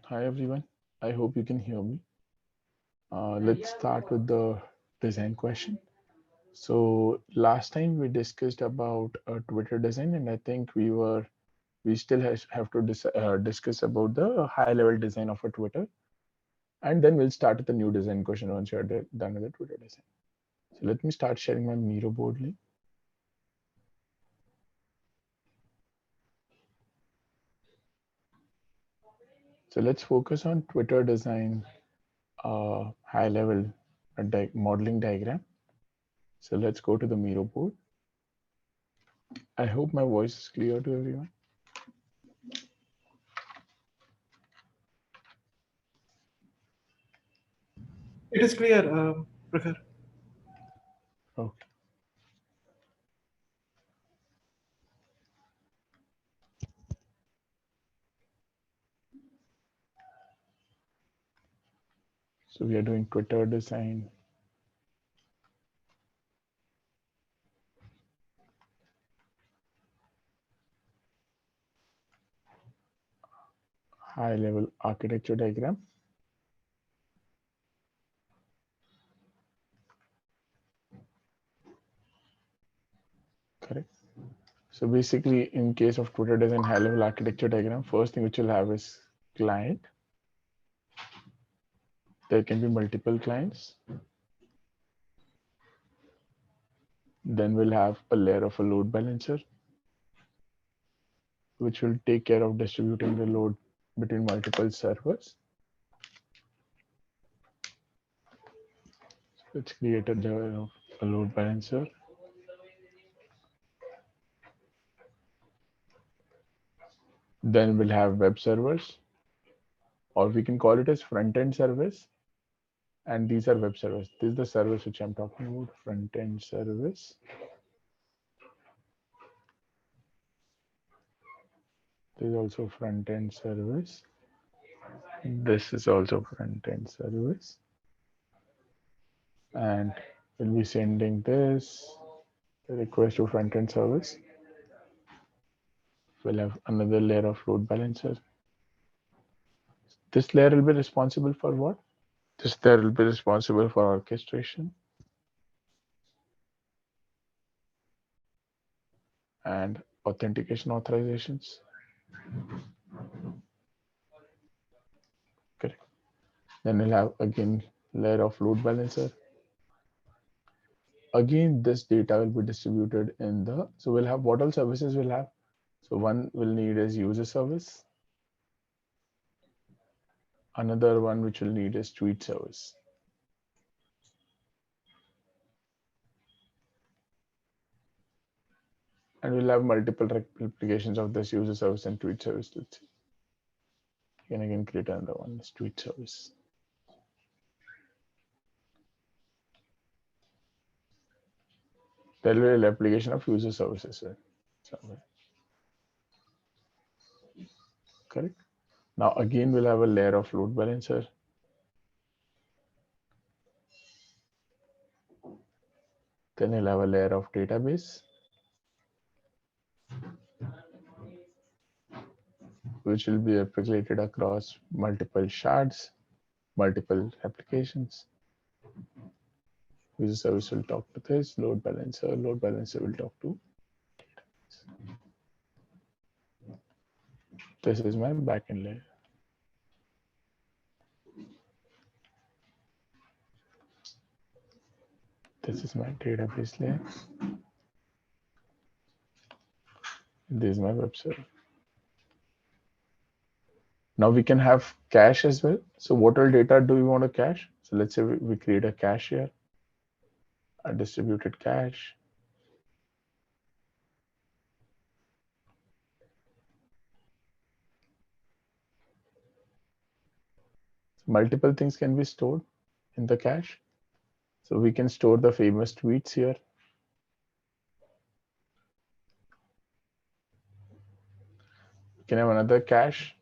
Hi everyone. I hope you can hear me. Let's start with the design question. So last time we discussed about Twitter design, and I think we still have to discuss about the high level design of a Twitter, and then we'll start with the new design question once you're done with the Twitter design. So let me start sharing my Miro board link. So let's focus on Twitter design, high level modeling diagram. So let's go to the Miro board. I hope my voice is clear to everyone. It is clear, Prakhar. Okay. So we are doing Twitter design, high level architecture diagram. Correct. So basically, in case of Twitter design high level architecture diagram, first thing which you'll have is client. There can be multiple clients. Then we'll have a layer of a load balancer, which will take care of distributing the load between multiple servers. Let's create a layer of a load balancer. Then we'll have web servers, or we can call it as front-end service. And these are web servers. This is the service which I'm talking about, front-end service. This is also front-end service. This is also front-end service. And we'll be sending this the request to front-end service. We'll have another layer of load balancer. This layer will be responsible for what? This layer will be responsible for orchestration and authentication authorizations. Correct. Then we'll have again layer of load balancer. Again, this data will be distributed in the, so we'll have what all services we'll have. So one will need is user service. Another one which will need is tweet service. And we'll have multiple replications of this user service and tweet service. Let's see. You can again create another one, this tweet service. There will be a replication of user services. Somewhere. Correct. Now again, we'll have a layer of load balancer. Then we'll have a layer of database, which will be replicated across multiple shards, multiple applications. User service will talk to this, load balancer will talk to. This is my backend layer. This is my database layer. This is my web server. Now we can have cache as well. So what all data do we want to cache? So let's say we create a cache here, a distributed cache. Multiple things can be stored in the cache. So we can store the famous tweets here. We can have another cache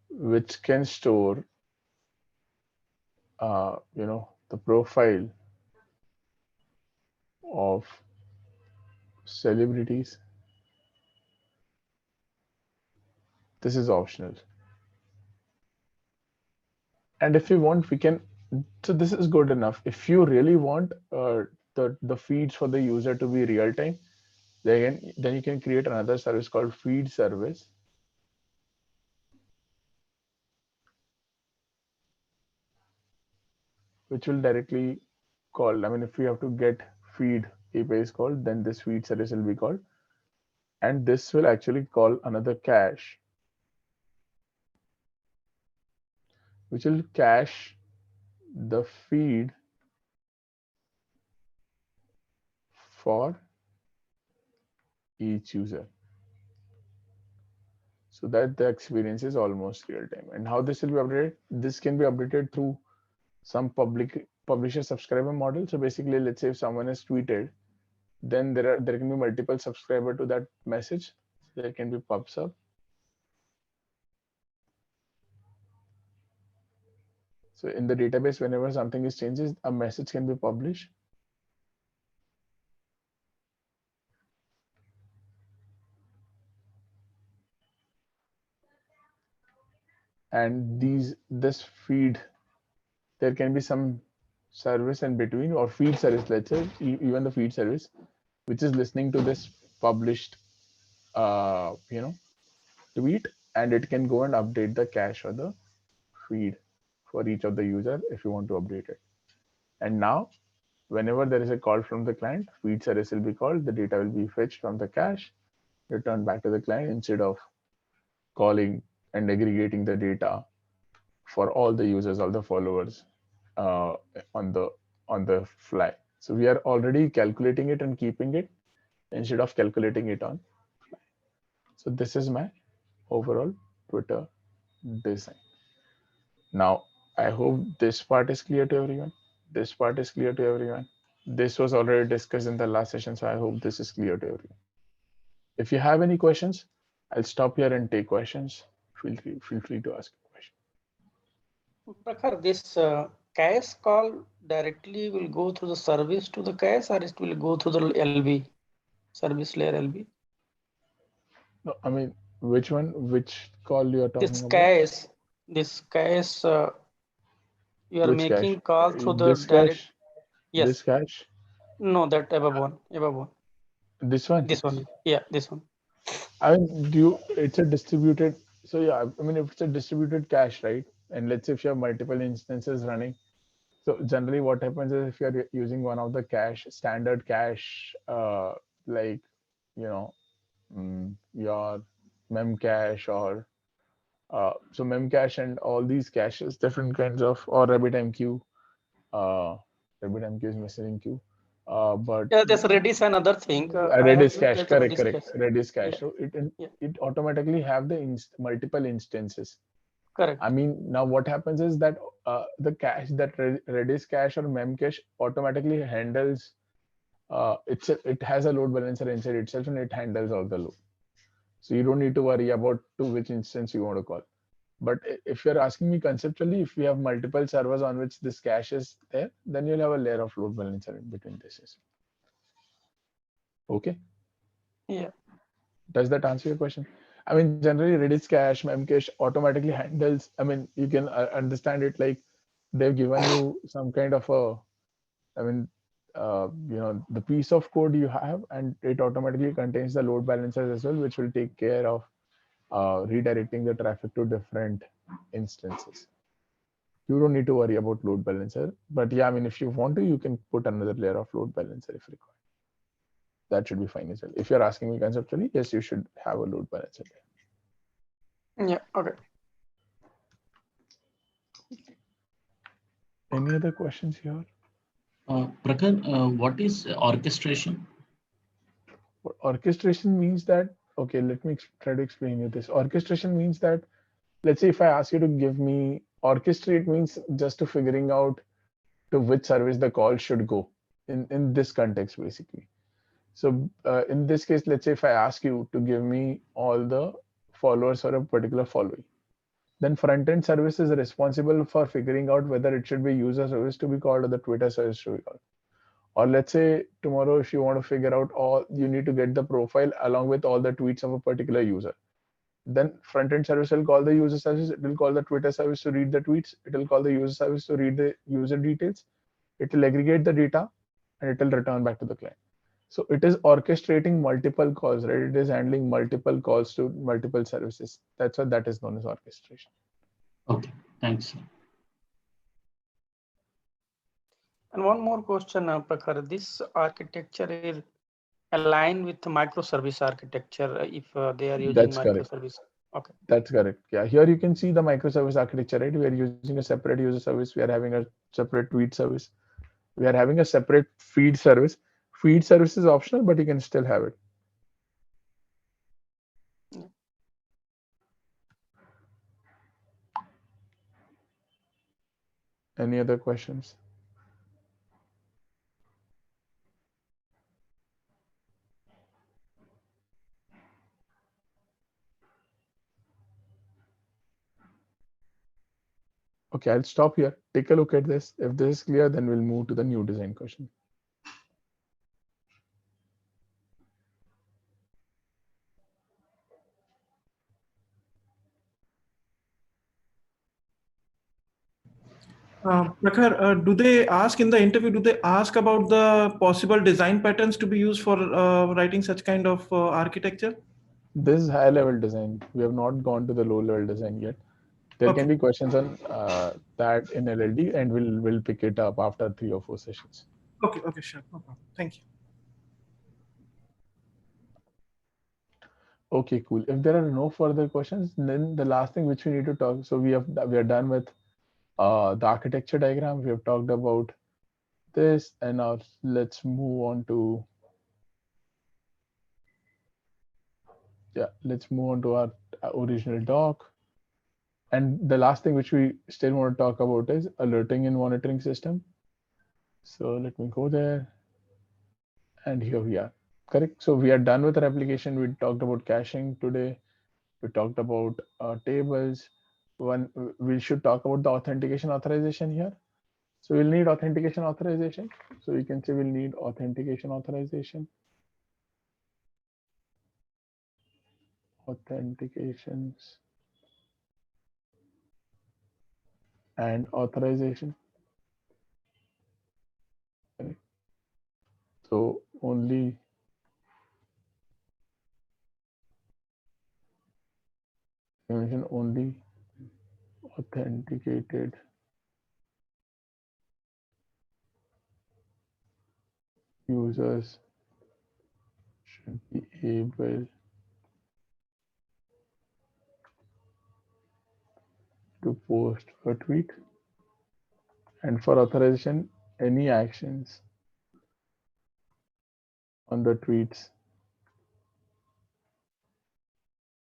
which can store, the profile of celebrities. This is optional. And if you want, we can, so this is good enough. If you really want the feeds for the user to be real time, then you can create another service called feed service, which will directly call. I mean, if we have to get feed API is called, then this feed service will be called, and this will actually call another cache, which will cache the feed for each user, so that the experience is almost real time. And how this will be updated? This can be updated through some publisher subscriber model. So basically, let's say if someone has tweeted, then there can be multiple subscriber to that message. There can be pub sub. So in the database, whenever something is changes, a message can be published. And this feed, there can be some service in between, or feed service, let's say, even the feed service, which is listening to this published tweet, and it can go and update the cache or the feed for each of the user if you want to update it. And now, whenever there is a call from the client, feed service will be called, the data will be fetched from the cache, returned back to the client, instead of calling and aggregating the data for all the users, all the followers uh, on the fly. So we are already calculating it and keeping it instead of calculating it on fly. So this is my overall Twitter design. Now, I hope this part is clear to everyone. This part is clear to everyone. This was already discussed in the last session, so I hope this is clear to everyone. If you have any questions, I'll stop here and take questions. Feel free to ask a question. Prakhar, this cache call directly will go through the service to the cache, or it will go through the LB, service layer LB? No, I mean, which one? Which call you are talking This about? cache, you are Which making cache? call through the This direct. cache? Yes. This cache? No, that above one. This one? This one. Yeah, this one. I mean, it's a distributed, so yeah, I mean, if it's a distributed cache, right? And let's say if you have multiple instances running, so generally what happens is if you're using one of the standard cache, like, your Memcache or so Memcache and all these caches, different kinds of, or RabbitMQ, RabbitMQ is messaging queue, but Yeah, there's Redis and other thing. I have Redis used cache, as a correct, Redis cache. Redis cache. Yeah. So Yeah. it automatically have the multiple instances. Correct. I mean, now what happens is that the cache, that Redis cache or Memcache automatically handles, it has a load balancer inside itself, and it handles all the load. So you don't need to worry about to which instance you want to call. But if you're asking me conceptually, if we have multiple servers on which this cache is there, then you'll have a layer of load balancer in between this. Okay. Yeah. Does that answer your question? I mean, generally Redis cache, Memcache automatically handles. I mean, you can understand it like they've given you some kind of a, I mean, the piece of code you have, and it automatically contains the load balancers as well, which will take care of redirecting the traffic to different instances. You don't need to worry about load balancer, but yeah, I mean, if you want to, you can put another layer of load balancer if required. That should be fine as well. If you're asking me conceptually, yes, you should have a load balancer there. Yeah. Okay. Any other questions here? Prakhar, what is orchestration? Orchestration means that, okay, let me try to explain you this. Orchestration means that, let's say if I ask you to give me, orchestrate means just to figuring out to which service the call should go in this context, basically. So in this case, let's say if I ask you to give me all the followers for a particular following, then front-end service is responsible for figuring out whether it should be user service to be called or the Twitter service to be called. Or let's say tomorrow, if you want to figure out you need to get the profile along with all the tweets of a particular user. Then front-end service will call the user service. It will call the Twitter service to read the tweets. It will call the user service to read the user details. It will aggregate the data and it will return back to the client. So it is orchestrating multiple calls, right? It is handling multiple calls to multiple services. That's why that is known as orchestration. Okay, thanks. And one more question, Prakhar. This architecture is aligned with the microservice architecture if they are using That's correct. microservice. Okay. That's correct. Yeah, here you can see the microservice architecture, right? We are using a separate user service. We are having a separate tweet service. We are having a separate feed service. Feed service is optional, but you can still have it. Yeah. Any other questions? Okay, I'll stop here. Take a look at this. If this is clear, then we'll move to the new design question. Prakhar, do they ask in the interview, do they ask about the possible design patterns to be used for writing such kind of architecture? This is high level design. We have not gone to the low level design yet. There Okay. can be questions on that in LLD, and we'll pick it up after 3 or 4 sessions. Okay, okay, sure. No problem. Thank you. Okay, cool. If there are no further questions, then the last thing which we need to talk. So we are done with the architecture diagram. We have talked about this, and now let's move on to our original doc. And the last thing which we still want to talk about is alerting and monitoring system. So let me go there, and here we are. Correct. So we are done with our application. We talked about caching today. We talked about tables. We should talk about the authentication authorization here. So we'll need authentication authorization. So we can say we'll need authentication authorization. Authentications and authorization. Okay. So only authenticated users should be able to post a tweet, and for authorization, any actions on the tweets.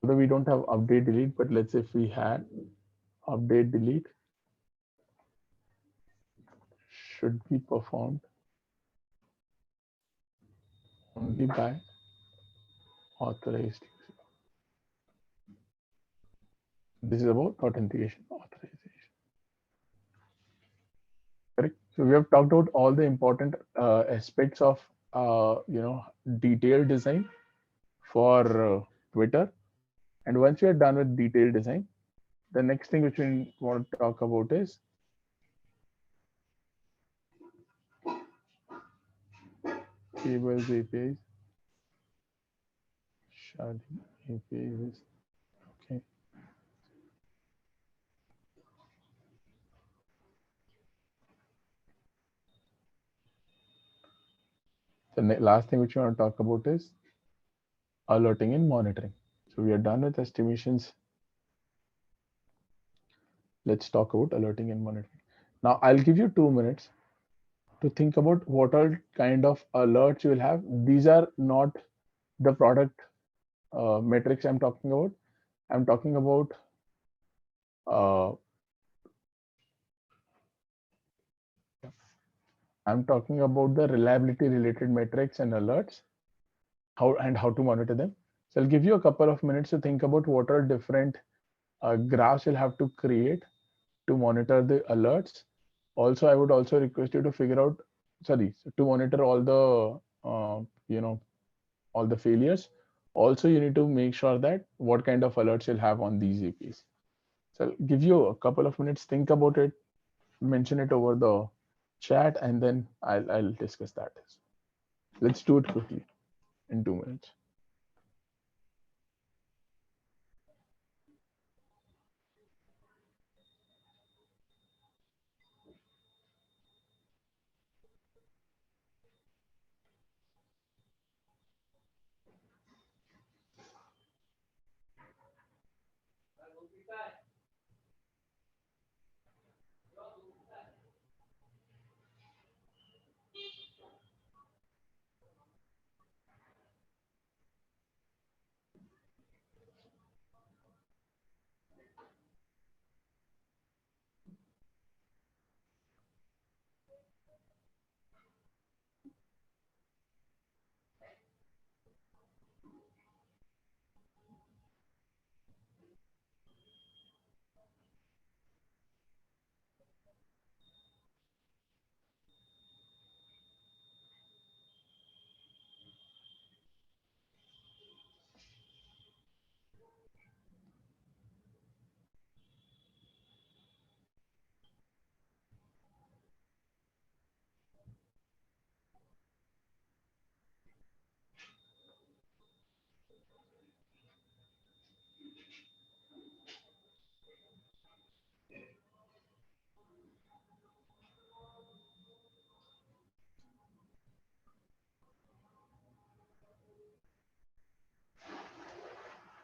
Although we don't have update delete, but let's say if we had update delete should be performed only by authorized user. This is about authentication authorization. Correct. So we have talked about all the important aspects of detailed design for Twitter. And once we are done with detailed design, the next thing which we want to talk about is tables APIs. Sharding APIs. Okay. The last thing which we want to talk about is alerting and monitoring. So we are done with estimations. Let's talk about alerting and monitoring. Now I'll give you 2 minutes to think about what all kind of alerts you will have. These are not the product metrics I'm talking about. I'm talking about the reliability related metrics and alerts, how to monitor them. So I'll give you a couple of minutes to think about what are different graphs you'll have to create to monitor the alerts. Also, I would also request you to figure out, to monitor all the, all the failures. Also, you need to make sure that what kind of alerts you'll have on these APIs. So I'll give you a couple of minutes, think about it, mention it over the chat, and then I'll discuss that. Let's do it quickly in 2 minutes.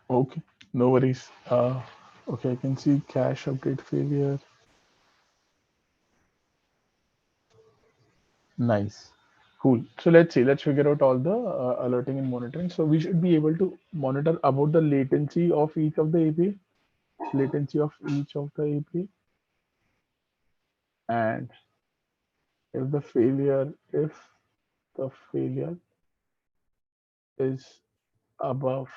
Okay, no worries. Okay, I can see cache update failure. Nice. Cool. So let's see, let's figure out all the alerting and monitoring. So we should be able to monitor about the latency of each of the API, latency of each of the API, and if the failure is above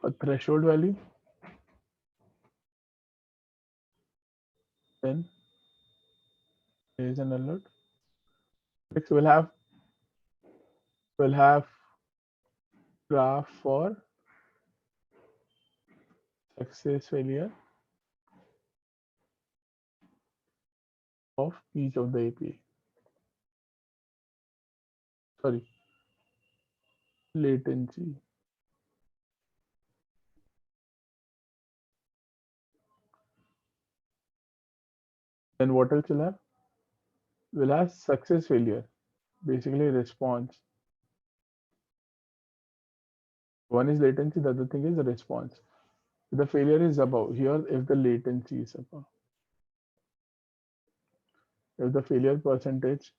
a threshold value, then there is an alert. Next, we'll have graph for success failure of each of the API. Sorry, latency. Then what else we'll have? We'll have success failure, basically response. One is latency, the other thing is the response. The failure is above here if the latency is above. If the failure percentage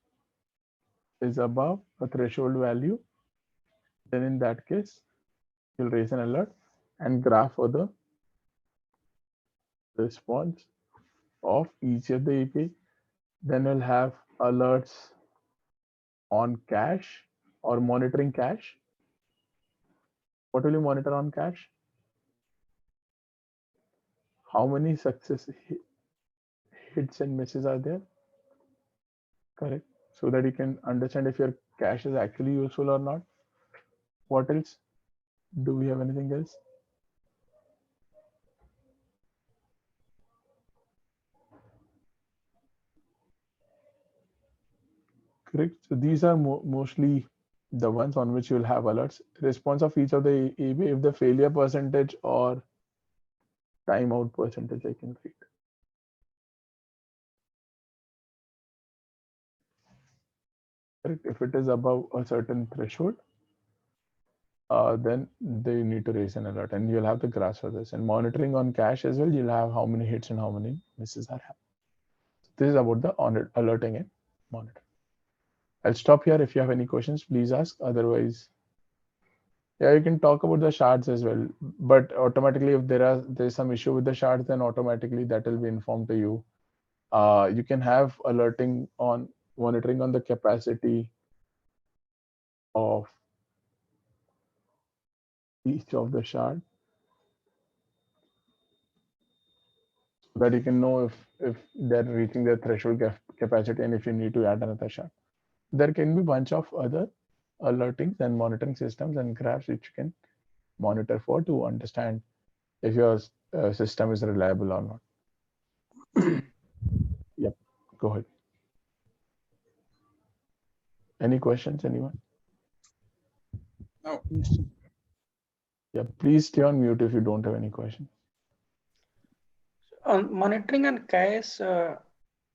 is above a threshold value, then in that case, you'll raise an alert and graph for the response of each of the API. Then we'll have alerts on cache or monitoring cache. What will you monitor on cache? How many success hits and misses are there? Correct. So that you can understand if your cache is actually useful or not. What else? Do we have anything else? Correct. So these are mostly the ones on which you'll have alerts. Response of each of the API, if the failure percentage or timeout percentage, I can read. Correct. If it is above a certain threshold, then they need to raise an alert, and you'll have the graphs for this. And monitoring on cache as well, you'll have how many hits and how many misses are happening. This is about the alerting and monitoring. I'll stop here. If you have any questions, please ask. Otherwise, yeah, you can talk about the shards as well. But automatically, if there's some issue with the shards, then automatically that will be informed to you. You can have alerting on monitoring on the capacity of each of the shard, so that you can know if they're reaching their threshold capacity and if you need to add another shard. There can be a bunch of other alertings and monitoring systems and graphs which you can monitor for to understand if your system is reliable or not. Yep, go ahead. Any questions, anyone? No. Yeah, please stay on mute if you don't have any questions. On monitoring and cache,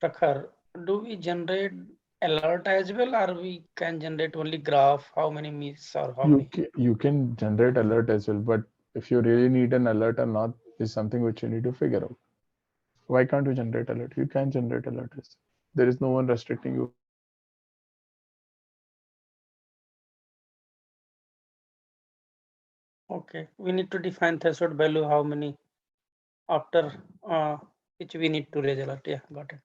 Prakhar, do we generate alert as well, or we can generate only graph, how many miss or how many? You can generate alert as well, but if you really need an alert or not is something which you need to figure out. Why can't you generate alert? You can generate alert as well. There is no one restricting you. Okay, we need to define threshold value, how many after which we need to raise alert. Yeah, got it.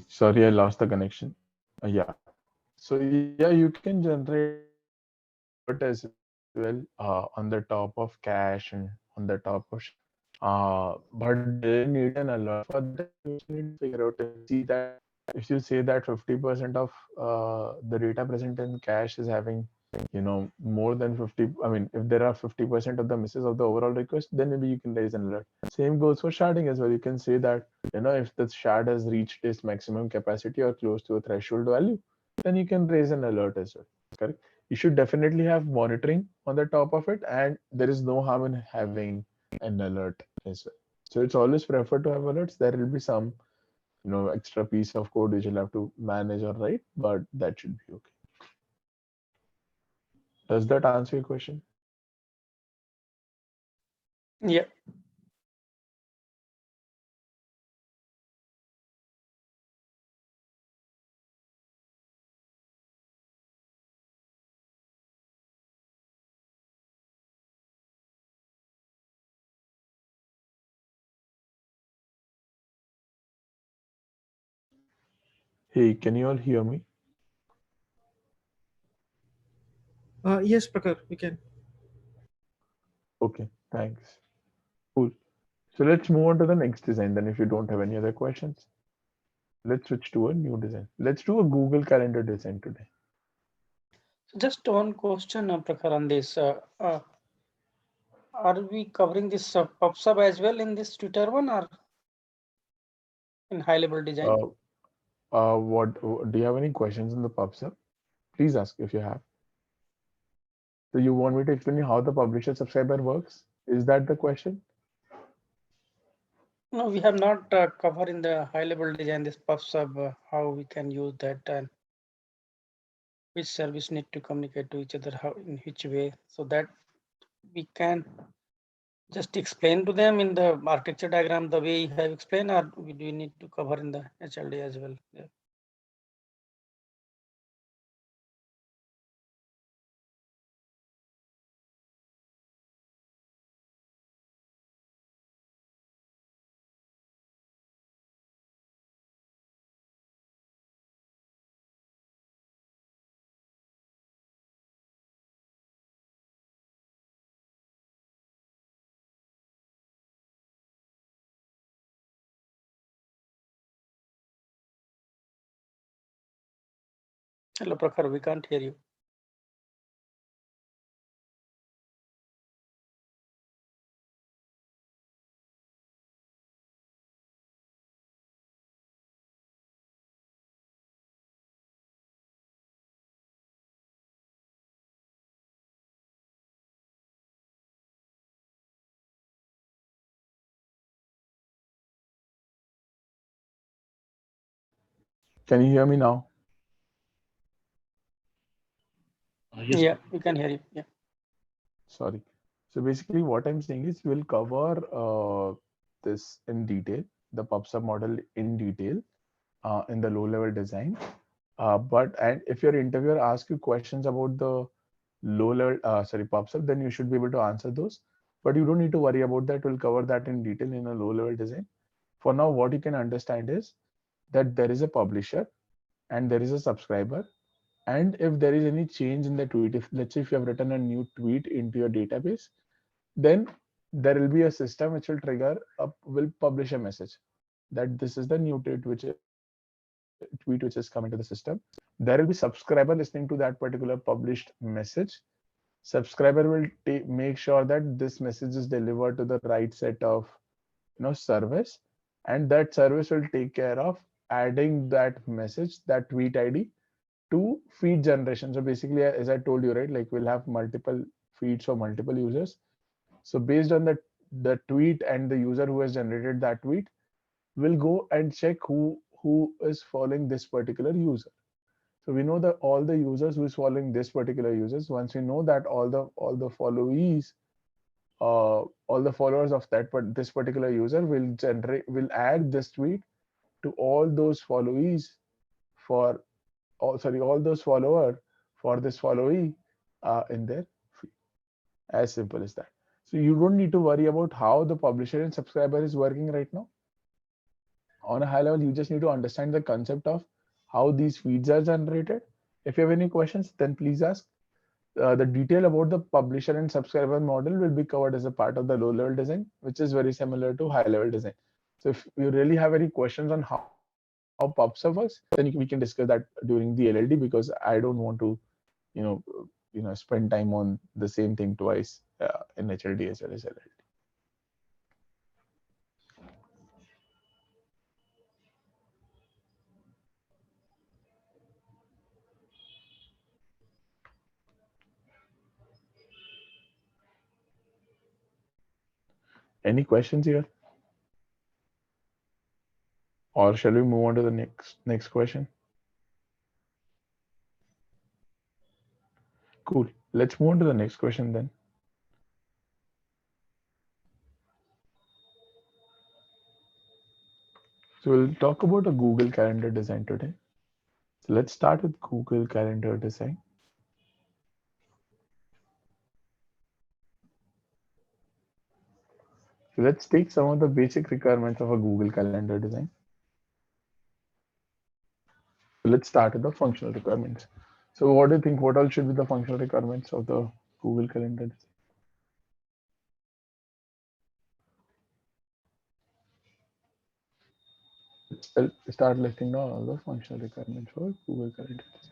Sorry, I lost the connection. Yeah. So yeah, you can generate alert as well on the top of cache and on the top of but do you need an alert for that? You need to figure out and see that if you say that 50% of the data present in cache is having, more than 50, I mean, if there are 50% of the misses of the overall request, then maybe you can raise an alert. Same goes for sharding as well. You can say that, if the shard has reached its maximum capacity or close to a threshold value, then you can raise an alert as well. Correct. You should definitely have monitoring on the top of it, and there is no harm in having an alert as well. So it's always preferred to have alerts. There will be some, extra piece of code which you'll have to manage or write, but that should be okay. Does that answer your question? Yeah. Hey, can you all hear me? Yes, Prakhar, we can. Okay, thanks. Cool. So let's move on to the next design then if you don't have any other questions. Let's switch to a new design. Let's do a Google Calendar design today. Just one question, Prakhar, on this. Are we covering this PubSub as well in this Twitter one or in high level design? What do you have any questions in the PubSub? Please ask if you have. So you want me to explain you how the publisher subscriber works? Is that the question? No, we have not covered in the high level design this PubSub, how we can use that and which service need to communicate to each other, how in which way, so that we can just explain to them in the architecture diagram the way you have explained, or we do need to cover in the HLD as well? Yeah. Hello, Prakhar, we can't hear you. Can you hear me now? Yes. Yeah, we can hear you. Yeah. Sorry. So basically what I'm saying is we'll cover this in detail, the PubSub model in detail in the low level design. And if your interviewer asks you questions about the low level, PubSub, then you should be able to answer those. But you don't need to worry about that. We'll cover that in detail in a low level design. For now, what you can understand is that there is a publisher and there is a subscriber. And if there is any change in the tweet, if let's say if you have written a new tweet into your database, then there will be a system which will trigger up, will publish a message that this is the new tweet which is coming to the system. There will be subscriber listening to that particular published message. Subscriber will make sure that this message is delivered to the right set of service, and that service will take care of adding that message, that tweet ID, to feed generation. So basically, as I told you, right, like we'll have multiple feeds for multiple users. So based on the tweet and the user who has generated that tweet, will go and check who is following this particular user. So we know that all the users who is following this particular users. Once we know that all the followees, all the followers of this particular user will add this tweet to all those followees for all those follower for this followee in their feed. As simple as that. So you don't need to worry about how the publisher and subscriber is working right now. On a high level, you just need to understand the concept of how these feeds are generated. If you have any questions, then please ask. The detail about the publisher and subscriber model will be covered as a part of the low level design, which is very similar to high level design. So if you really have any questions on how PubSub works, then we can discuss that during the LLD, because I don't want to, you know, spend time on the same thing twice in HLD as well as LLD. Any questions here? Or shall we move on to the next question? Cool. Let's move on to the next question then. So we'll talk about a Google Calendar design today. So let's start with Google Calendar design. So let's take some of the basic requirements of a Google Calendar design. So let's start with the functional requirements. So what do you think? What all should be the functional requirements of the Google Calendar design? Let's start listing down all the functional requirements for Google Calendar design.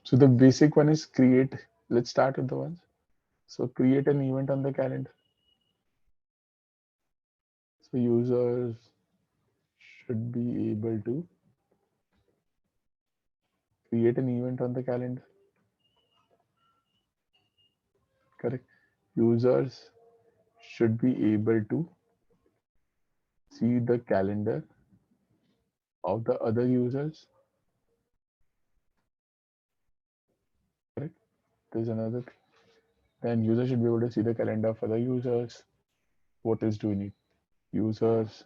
So the basic one is create. Let's start with the ones. So create an event on the calendar. So users should be able to create an event on the calendar. Correct. Users should be able to see the calendar of the other users. Correct. There's another thing. Then users should be able to see the calendar of other users. What else do we need? Users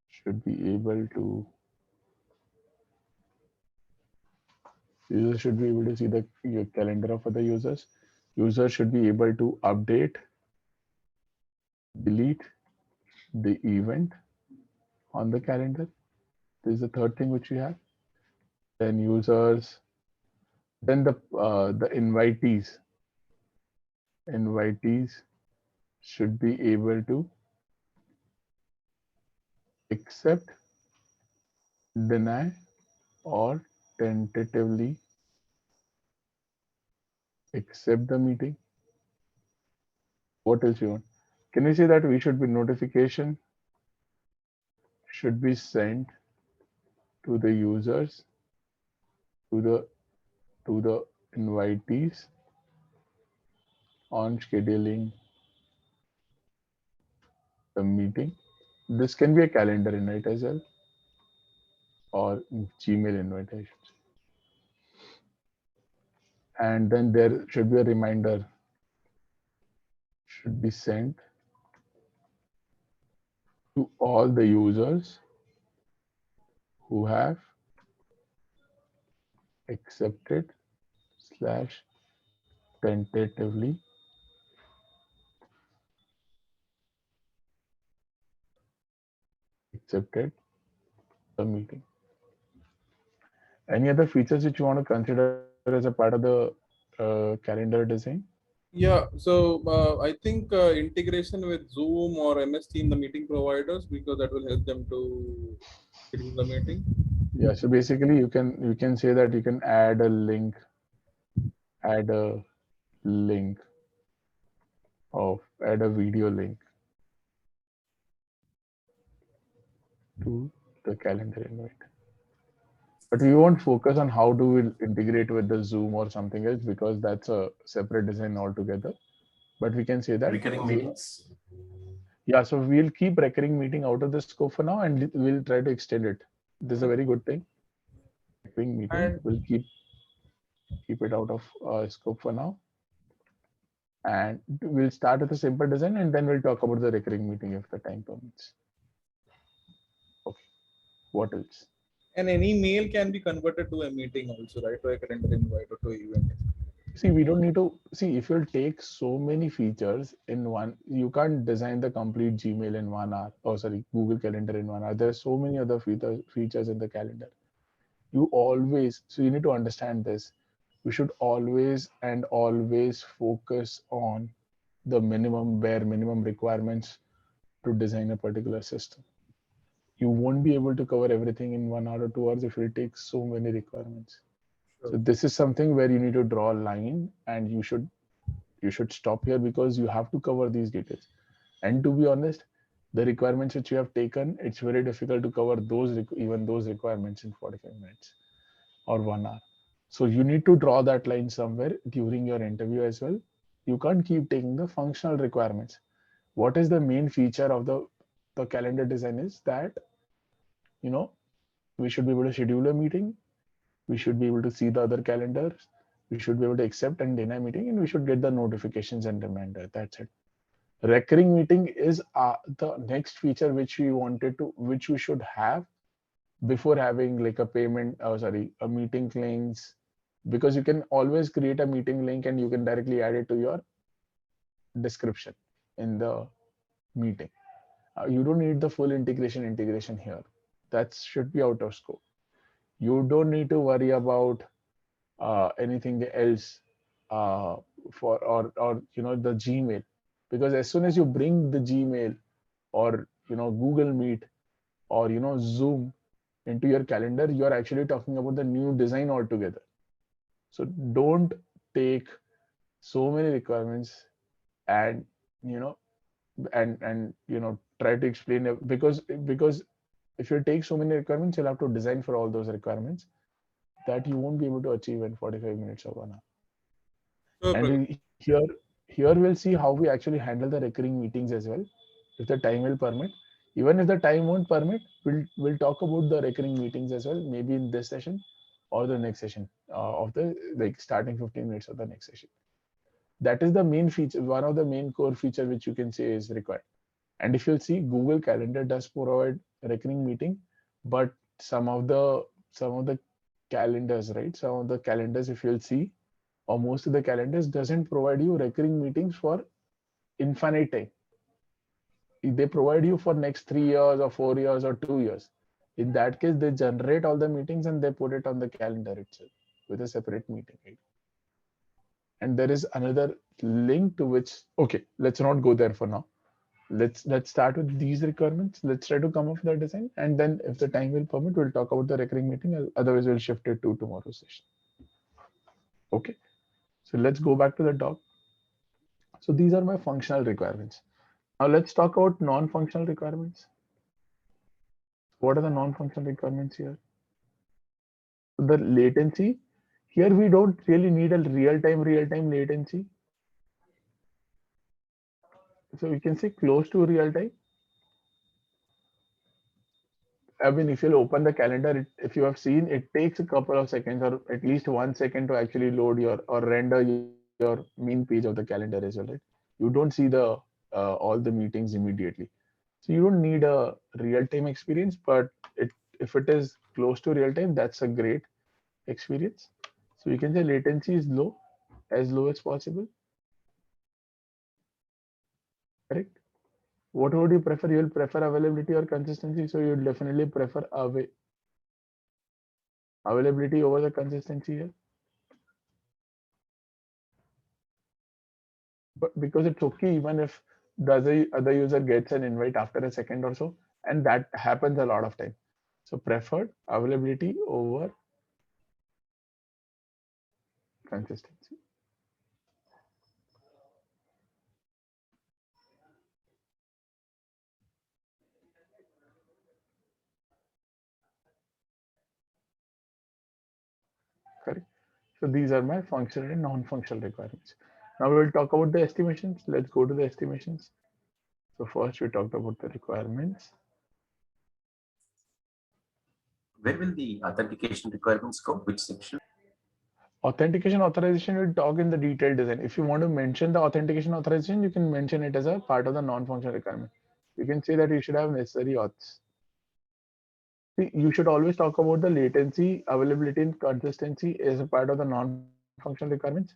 should be able to see the calendar of other users. Users should be able to update, delete the event on the calendar. This is the third thing which we have. Then then the invitees should be able to accept, deny, or tentatively accept the meeting. What else you want? Can we say that we should be notification should be sent to the users, to the invitees on scheduling the meeting. This can be a calendar invite as well, or Gmail invitation. And then there should be a reminder should be sent to all the users who have accepted slash tentatively accepted the meeting. Any other features which you want to consider as a part of the calendar design? Yeah, so I think integration with Zoom or MS Team, the meeting providers, because that will help them to schedule the meeting. Yeah, so basically you can say that you can add a link add a video link to the calendar invite. But we won't focus on how do we integrate with the Zoom or something else because that's a separate design altogether. But we can say that Recurring meetings. yeah, so we'll keep recurring meeting out of the scope for now and we'll try to extend it. This is a very good thing. Recurring meeting, And we'll keep it out of scope for now. And we'll start with a simple design and then we'll talk about the recurring meeting if the time permits. Okay, what else? and any mail can be converted to a meeting also, right? To a calendar invite or to an event. See, we don't need to see if you'll take so many features in one, you can't design the complete Gmail in 1 hour. Oh, sorry, Google Calendar in 1 hour. There's so many other features in the calendar. You always, so you need to understand this. We should always focus on the bare minimum requirements to design a particular system. You won't be able to cover everything in 1 hour or 2 hours if you take so many requirements. So this is something where you need to draw a line and you should stop here because you have to cover these details. And to be honest, the requirements which you have taken, it's very difficult to cover even those requirements in 45 minutes or 1 hour. So you need to draw that line somewhere during your interview as well. You can't keep taking the functional requirements. What is the main feature of the calendar design is that, we should be able to schedule a meeting. We should be able to see the other calendars. We should be able to accept and deny meeting, and we should get the notifications and reminder. That's it. Recurring meeting is the next feature which we should have before having like a a meeting links, because you can always create a meeting link and you can directly add it to your description in the meeting. You don't need the full integration here. That should be out of scope. You don't need to worry about anything else or the Gmail, because as soon as you bring the Gmail or Google Meet or Zoom into your calendar, you are actually talking about the new design altogether. So don't take so many requirements and try to explain it, because if you take so many requirements, you'll have to design for all those requirements that you won't be able to achieve in 45 minutes or 1 hour. Sure, And here we'll see how we actually handle the recurring meetings as well, if the time will permit. Even if the time won't permit, we'll talk about the recurring meetings as well, maybe in this session or the next session of the starting 15 minutes of the next session. That is the main feature, one of the main core feature which you can say is required. And if you'll see, Google Calendar does provide recurring meeting, but some of the calendars, right? Some of the calendars, if you'll see, or most of the calendars doesn't provide you recurring meetings for infinite time. They provide you for next 3 years or 4 years or 2 years. In that case, they generate all the meetings and they put it on the calendar itself with a separate meeting ID. And there is another link to which, okay, let's not go there for now. Let's start with these requirements. Let's try to come up with the design, and then if the time will permit, we'll talk about the recurring meeting. Otherwise, we'll shift it to tomorrow's session. Okay, so let's go back to the doc. So these are my functional requirements. Now let's talk about non-functional requirements. What are the non-functional requirements here? The latency. Here we don't really need a real-time latency. So you can say close to real time. I mean, if you'll open the calendar, if you have seen, it takes a couple of seconds or at least 1 second to actually load your or render your main page of the calendar as well, right? You don't see the all the meetings immediately. So you don't need a real-time experience, but if it is close to real time, that's a great experience. So you can say latency is low, as low as possible. Correct. What would you prefer? You'll prefer availability or consistency. So you'll definitely prefer availability over the consistency here. But because it's okay, even if the other user gets an invite after a second or so, and that happens a lot of time. So preferred availability over consistency. Correct. So these are my functional and non-functional requirements. Now we'll talk about the estimations. Let's go to the estimations. So first we talked about the requirements. Where will the authentication requirements go? Which section? Authentication authorization will talk in the detailed design. If you want to mention the authentication authorization, you can mention it as a part of the non-functional requirement. You can say that you should have necessary auths. See, you should always talk about the latency, availability, and consistency as a part of the non-functional requirements.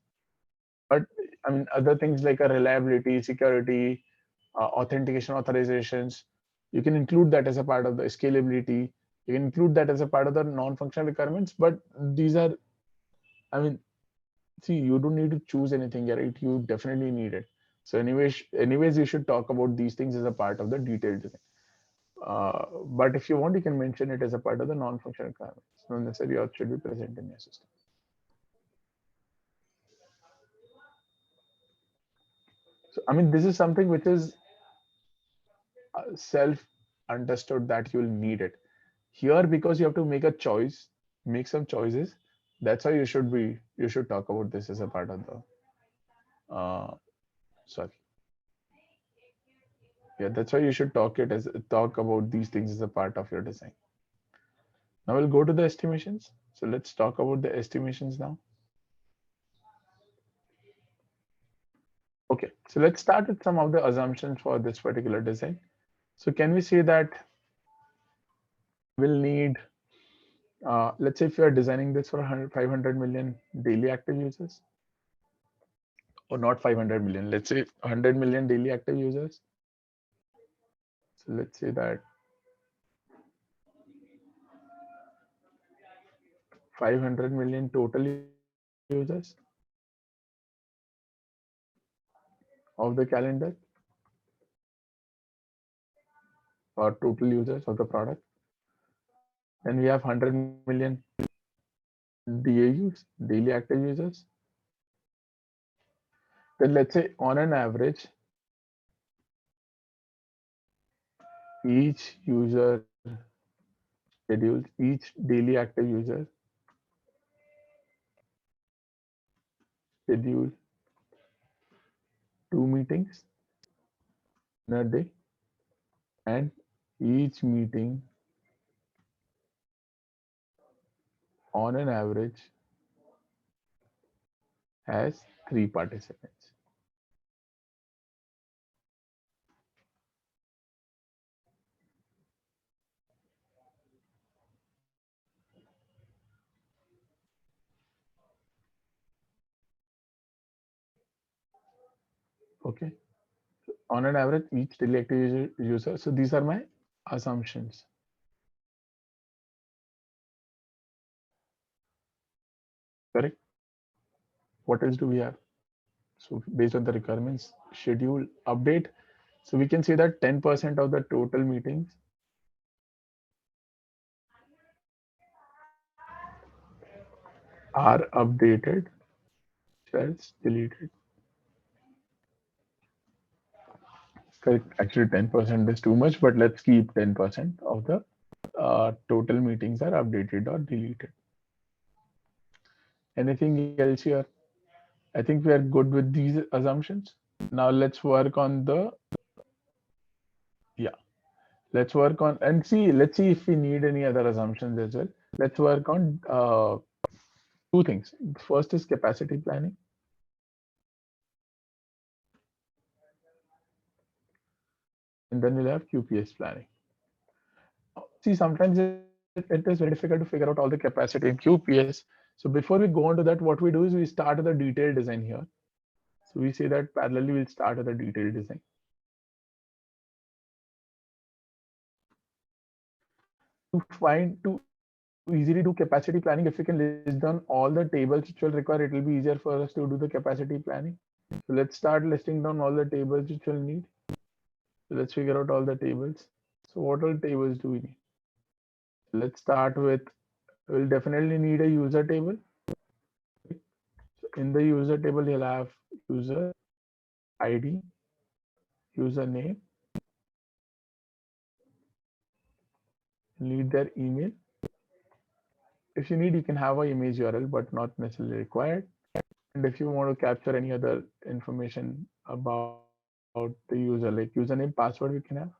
But I mean, other things like a reliability, security, authentication authorizations, you can include that as a part of the scalability. You can include that as a part of the non-functional requirements. But these are, I mean, see, you don't need to choose anything, right? You definitely need it. So anyways, you should talk about these things as a part of the detailed design. But if you want, you can mention it as a part of the non-functional requirements. Not necessarily auth should be present in your system. So, I mean, this is something which is self-understood that you'll need it. Here, because you have to make a choice, make some choices. That's why you should talk about this as a part of the, sorry. Yeah, that's why you should talk about these things as a part of your design. Now we'll go to the estimations. So let's talk about the estimations now. Okay, so let's start with some of the assumptions for this particular design. So can we say that we'll need, let's say if you are designing this for 500 million daily active users, or not 500 million, let's say 100 million daily active users. So let's say that 500 million total users of the calendar, or total users of the product. Then we have 100 million DAUs, daily active users. Then let's say on an average, each user schedules, each daily active user schedule 2 meetings in a day, and each meeting on an average has 3 participants. Okay, on an average, each daily active user. So these are my assumptions. Correct. What else do we have? So based on the requirements, schedule, update. So we can say that 10% of the total meetings are updated, else deleted. Correct. Actually, 10% is too much, but let's keep 10% of the total meetings are updated or deleted. Anything else here? I think we are good with these assumptions. Now let's work on the, let's work on and see, let's see if we need any other assumptions as well. Let's work on two things. First is capacity planning. And then we'll have QPS planning. See, sometimes it is very difficult to figure out all the capacity in QPS. So before we go on to that, what we do is we start with the detailed design here. So we say that parallelly we'll start with the detailed design. To easily do capacity planning, if we can list down all the tables which will require, it will be easier for us to do the capacity planning. So let's start listing down all the tables which we'll need. So let's figure out all the tables. So what all tables do we need? Let's start with, we'll definitely need a user table. So in the user table, you'll have user ID, username, need their email. If you need, you can have an image URL, but not necessarily required. And if you want to capture any other information about the user, like username, password, we can have,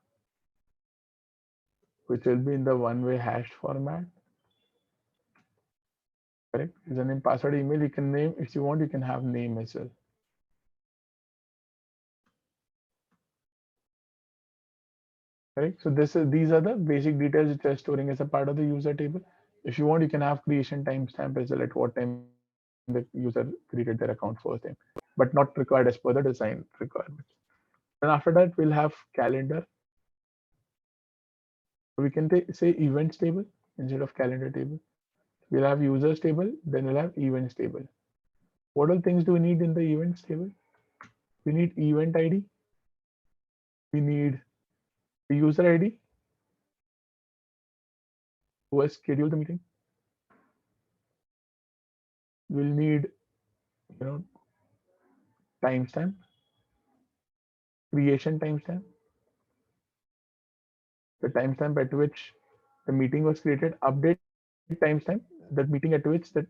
which will be in the one-way hashed format. Correct? Username, password, email, you can name, if you want, you can have name as well. Correct? So these are the basic details which are storing as a part of the user table. If you want, you can have creation timestamp as well, at what time the user created their account first time, but not required as per the design requirements. And after that, we'll have calendar. We can say events table instead of calendar table. We'll have users table, then we'll have events table. What all things do we need in the events table? We need event ID. We need the user ID who has scheduled the meeting. We'll need, timestamp, creation timestamp, the timestamp at which the meeting was created, update timestamp, that meeting at which that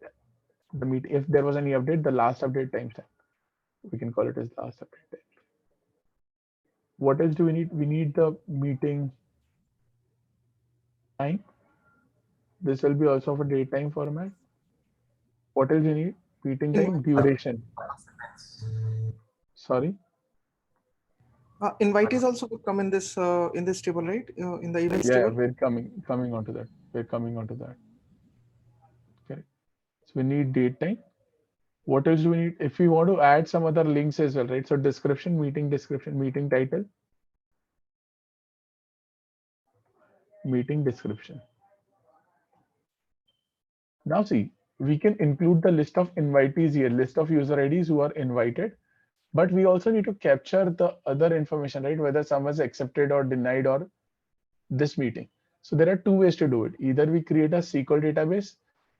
the meeting, if there was any update, the last update timestamp. We can call it as last update time. What else do we need? We need the meeting time. This will be also for date time format. What else you need? Meeting time, duration. Sorry. Invitees also would come in this table, right? In the events Yeah, table. we're coming onto that. We're coming onto that. Okay. So we need date time. What else do we need? If we want to add some other links as well, right? So description, meeting title, meeting description. Now see, we can include the list of invitees here, list of user IDs who are invited, but we also need to capture the other information, right? Whether someone's accepted or denied or this meeting. So there are two ways to do it. Either we create a SQL database,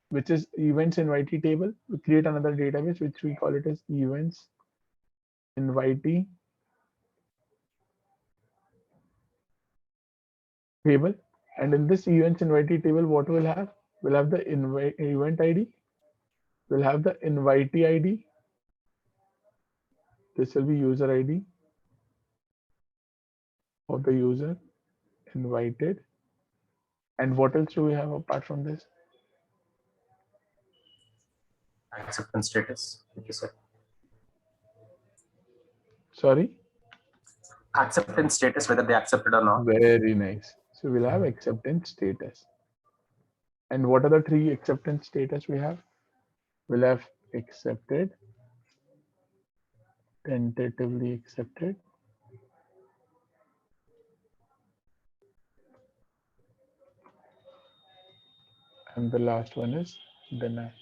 which is events invitee table. We create another database, which we call it as events invitee table. And in this events invitee table, what we'll have? We'll have the event ID. We'll have the invitee ID. This will be user ID of the user invited. And what else do we have apart from this? Acceptance status, like you said. Sorry? Acceptance status, whether they accepted or not. Very nice. So we'll have acceptance status. And what are the three acceptance status we have? We'll have accepted, tentatively accepted, and the last one is deny.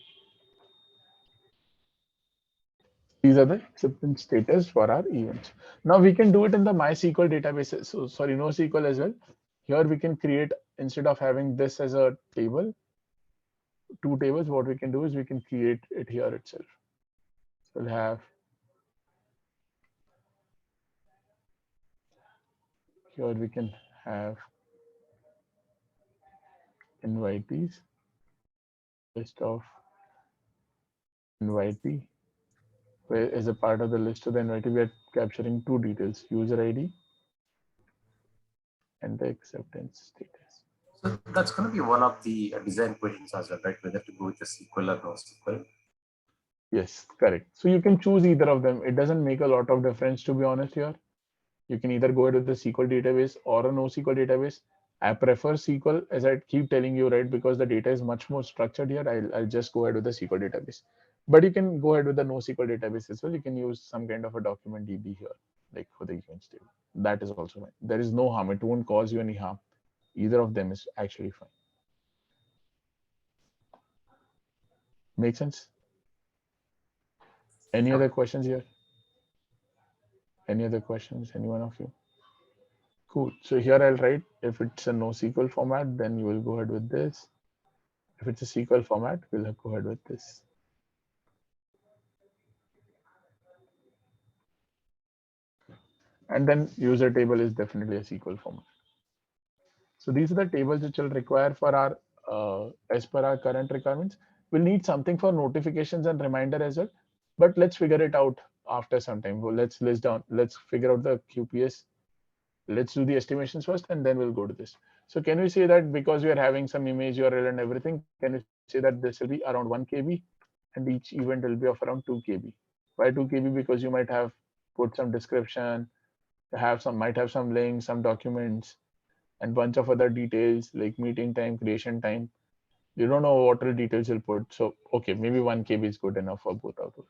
These are the acceptance status for our events. Now we can do it in the MySQL databases. So sorry, NoSQL as well. Here we can create, instead of having this as a table, two tables, what we can do is we can create it here itself. So we'll have, here we can have invitees, list of invitee, where as a part of the list of the invitee, we are capturing two details, user ID and the acceptance status. So that's going to be one of the design questions as well, right? Whether to go with the SQL or NoSQL. Yes, correct. So you can choose either of them. It doesn't make a lot of difference, to be honest here. You can either go ahead with the SQL database or a NoSQL database. I prefer SQL, as I keep telling you, right? Because the data is much more structured here. I'll just go ahead with the SQL database. But you can go ahead with the NoSQL database as well. You can use some kind of a document DB here, like for the events table. That is also fine. There is no harm. It won't cause you any harm. Either of them is actually fine. Make sense? Any other questions here? Any other questions? Any one of you? Cool. So here I'll write, if it's a NoSQL format, then you will go ahead with this. If it's a SQL format, we'll go ahead with this. And then user table is definitely a SQL format. So these are the tables which will require for our, as per our current requirements. We'll need something for notifications and reminder as well, but let's figure it out after some time. Well, let's figure out the QPS. Let's do the estimations first, and then we'll go to this. So can we say that because we are having some image URL and everything, can we say that this will be around 1 KB and each event will be of around 2 KB? Why 2 KB? Because you might have put some description, might have some links, some documents, and bunch of other details like meeting time, creation time. You don't know what all details you'll put. So, okay, maybe 1 KB is good enough for both of those.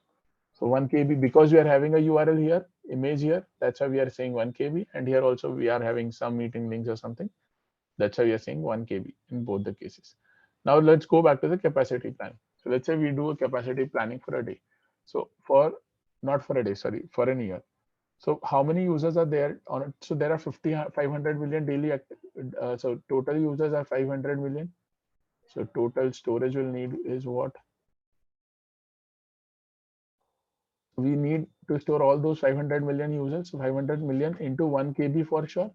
So 1 KB, because we are having a URL here, image here, that's why we are saying 1 KB. And here also we are having some meeting links or something. That's why we are saying 1 KB in both the cases. Now let's go back to the capacity planning. So let's say we do a capacity planning for a day. So not for a day, sorry, for an year. So how many users are there on it? So there are 500 million daily active. So total users are 500 million. So total storage we'll need is what? We need to store all those 500 million users. So 500 million into 1 KB for sure.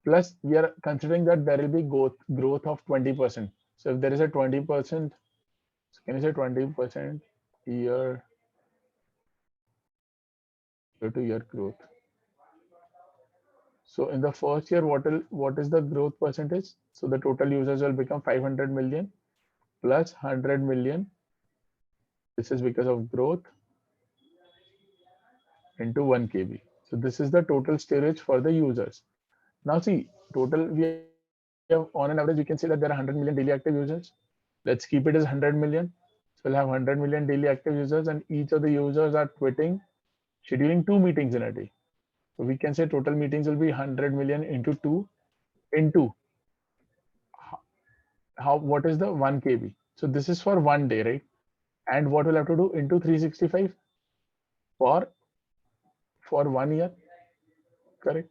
Plus we are considering that there will be growth of 20%. So if there is a 20%, so can you say 20% year to year growth? So in the first year, what is the growth percentage? So the total users will become 500 million plus 100 million. This is because of growth into 1 KB. So this is the total storage for the users. Now see, total we have on an average, we can say that there are 100 million daily active users. Let's keep it as 100 million. So we'll have 100 million daily active users, and each of the users are scheduling 2 meetings in a day. So we can say total meetings will be 100 million into 2 into what is the 1 KB? So this is for 1 day, right? And what we'll have to do into 365 for 1 year, correct?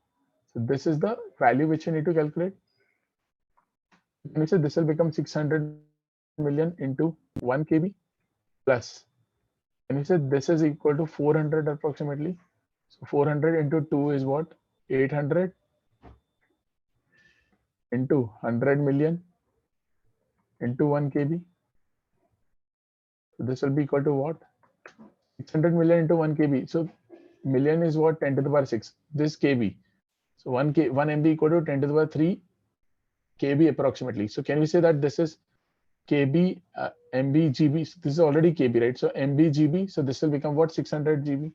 So this is the value which you need to calculate. And we say this will become 600 million into 1 KB plus. And we said this is equal to 400 approximately. So 400 into 2 is what? 800 into 100 million into 1 KB. So this will be equal to what? 600 million into 1 KB. So million is what? 10 to the power 6. This KB. So 1 MB equal to 10 to the power 3 KB approximately. So can we say that this is KB, MB, GB? So this is already KB, right? So MB, GB. So this will become what? 600 GB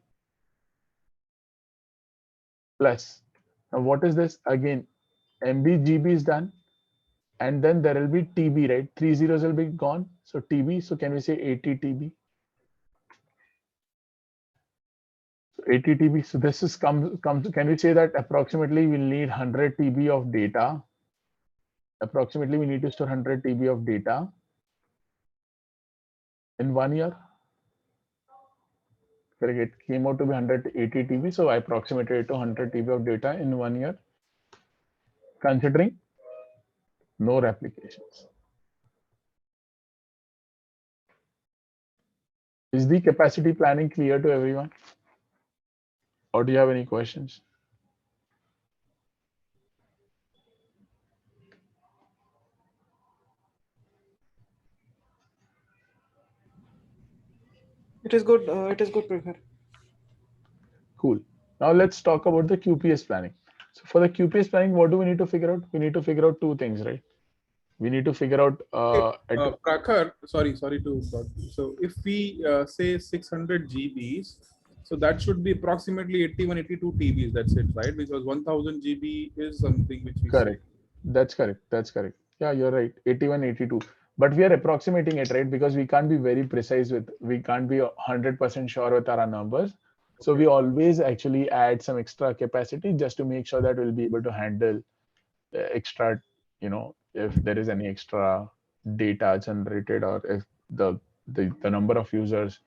plus. Now what is this? Again, MB, GB is done. And then there will be TB, right? 3 zeros will be gone. So TB. So can we say 80 TB? So 80 TB. So this is comes. Can we say that approximately we'll need 100 TB of data? Approximately we need to store 100 TB of data in 1 year. Correct. It came out to be 180 TB. So I approximated it to 100 TB of data in 1 year, considering no replications. Is the capacity planning clear to everyone? Or do you have any questions? It is good. It is good, Prakhar. Cool. Now let's talk about the QPS planning. So for the QPS planning, what do we need to figure out? We need to figure out two things, right? We need to figure out Prakhar, sorry to. So if we say 600 GBs, so that should be approximately 81, 82 TBs. That's it, right? Because 1000 GB is something which we correct. That's correct. That's correct. Yeah, you're right. 81, 82. But we are approximating it, right? Because we can't be very precise we can't be 100% sure with our numbers. So we always actually add some extra capacity just to make sure that we'll be able to handle extra, if there is any extra data generated or if the number of users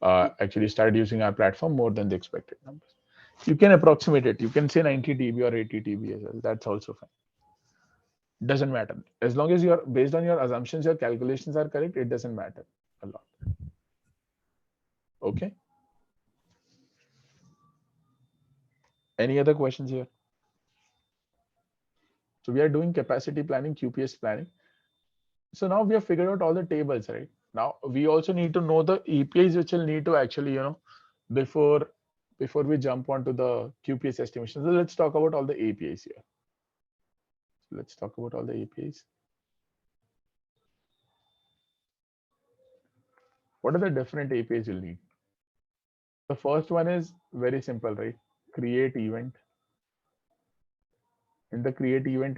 actually start using our platform more than the expected numbers. You can approximate it. You can say 90 TB or 80 TB as well. That's also fine. Doesn't matter. As long as you're based on your assumptions, your calculations are correct, it doesn't matter a lot. Okay. Any other questions here? So we are doing capacity planning, QPS planning. So now we have figured out all the tables, right? Now we also need to know the APIs which will need to actually, before we jump onto the QPS estimation. So let's talk about all the APIs here. So let's talk about all the APIs. What are the different APIs you'll need? The first one is very simple, right? Create event. In the create event,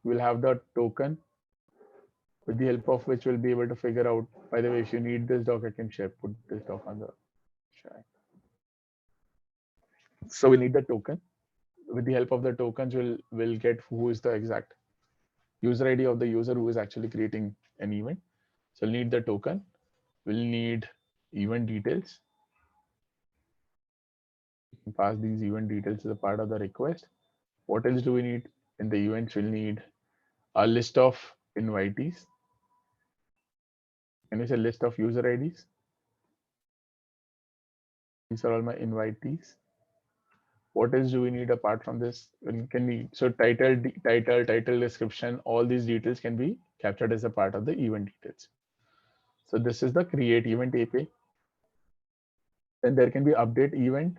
we'll have the token with the help of which we'll be able to figure out, by the way, if you need this doc, I can put this doc on the chat. So we need the token. With the help of the tokens, we'll get who is the exact user ID of the user who is actually creating an event. So we'll need the token. We'll need event details. You can pass these event details as a part of the request. What else do we need? In the events, we'll need a list of invitees. And it's a list of user IDs. These are all my invitees. What else do we need apart from this? So title description, all these details can be captured as a part of the event details. So this is the create event API. Then there can be update event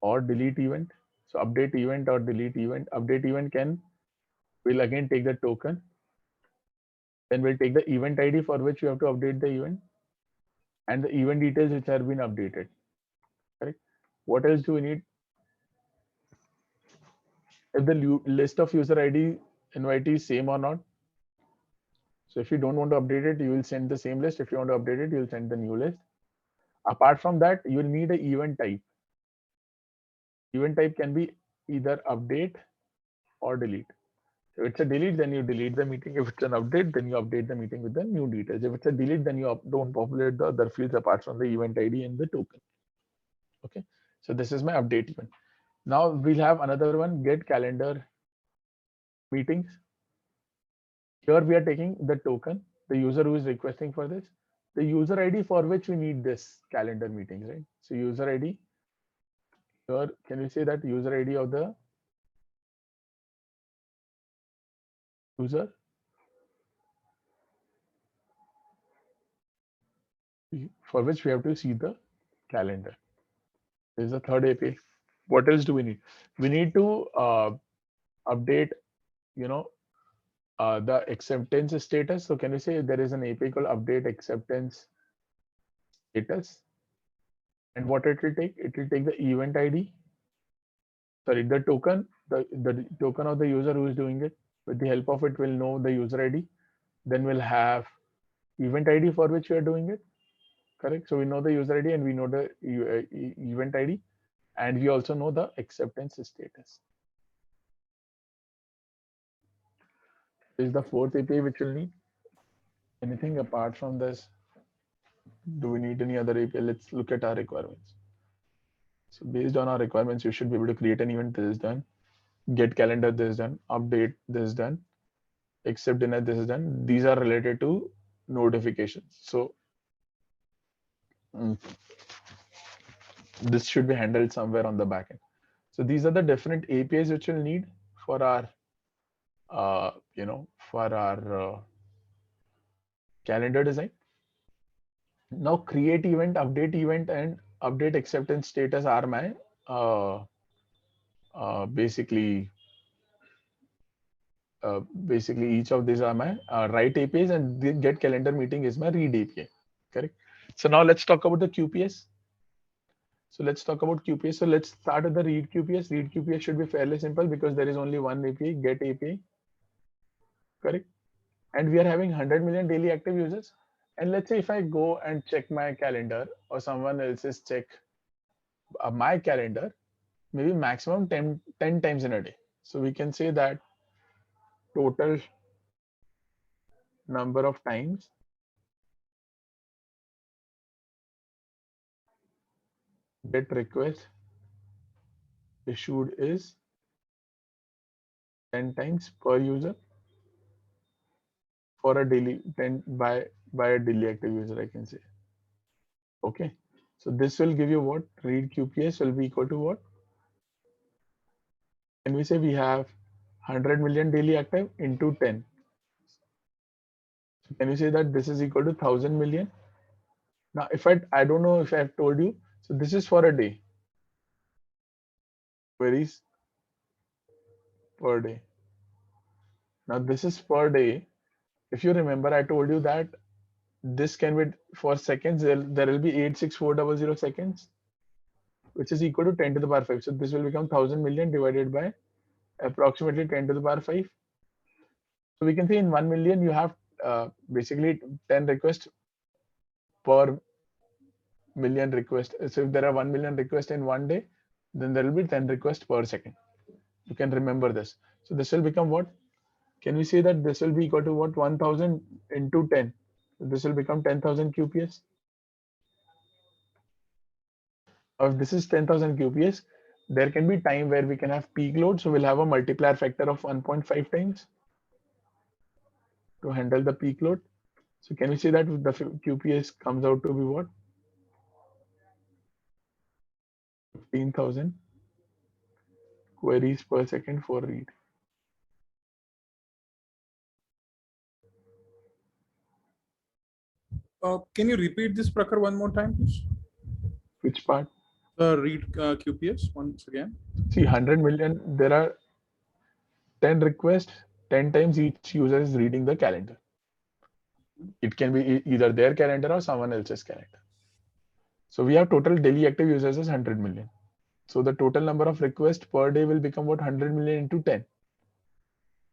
or delete event. So update event or delete event. Update event will again take the token. Then we'll take the event ID for which you have to update the event and the event details which have been updated. Correct. What else do we need? If the list of user ID invitee is same or not. So if you don't want to update it, you will send the same list. If you want to update it, you'll send the new list. Apart from that, you will need an event type. Event type can be either update or delete. If it's a delete, then you delete the meeting. If it's an update, then you update the meeting with the new details. If it's a delete, then you don't populate the other fields apart from the event ID and the token. Okay, so this is my update event. Now we'll have another one, get calendar meetings. Here we are taking the token, the user who is requesting for this, the user ID for which we need this calendar meetings, right? So user ID, here, can we say that user ID of the user? For which we have to see the calendar. This is the third API. What else do we need? We need to update, the acceptance status. So can we say there is an API called update acceptance status? And what it will take? It will take the event ID. Sorry, the token, the token of the user who is doing it. With the help of it, we'll know the user ID. Then we'll have event ID for which we are doing it. Correct. So we know the user ID and we know the event ID. And we also know the acceptance status. This is the fourth API which we'll need. Anything apart from this? Do we need any other API? Let's look at our requirements. So based on our requirements, you should be able to create an event. This is done. Get calendar, this is done. Update, this is done. Accept deny, this is done. These are related to notifications. So this should be handled somewhere on the backend. So these are the different APIs which we'll need for our, calendar design. Now create event, and update acceptance status are my basically basically each of these are my write APIs, and the get calendar meeting is my read API. Correct. So now let's talk about the QPS. So let's talk about QPS. So let's start with the read QPS. Read QPS should be fairly simple because there is only one API, get API. Correct. And we are having 100 million daily active users. And let's say if I go and check my calendar or someone else's check my calendar, maybe maximum 10 times in a day. So we can say that total number of times get request issued is 10 times per user for a daily 10 by a daily active user, I can say. Okay. So this will give you what? Read QPS will be equal to what? Can we say we have 100 million daily active into 10? So can we say that this is equal to 1000 million? Now, if I don't know if I've told you, so this is for a day. Queries per day. Now this is per day. If you remember, I told you that this can be for seconds. There will be 86400 seconds, which is equal to 10 to the power 5. So this will become 1000 million divided by approximately 10 to the power 5. So we can say in 1 million, you have basically 10 requests per million requests. So if there are 1 million requests in one day, then there will be 10 requests per second. You can remember this. So this will become what? Can we say that this will be equal to what? 1000 into 10. So this will become 10,000 QPS. If this is 10,000 QPS, there can be time where we can have peak load. So we'll have a multiplier factor of 1.5 times to handle the peak load. So can we say that the QPS comes out to be what? 15,000 queries per second for read. Can you repeat this, Prakhar, one more time, please? Which part? Read QPS once again. See, 100 million, there are 10 requests, 10 times each user is reading the calendar. It can be either their calendar or someone else's calendar. So we have total daily active users is 100 million. So the total number of requests per day will become what? 100 million into 10.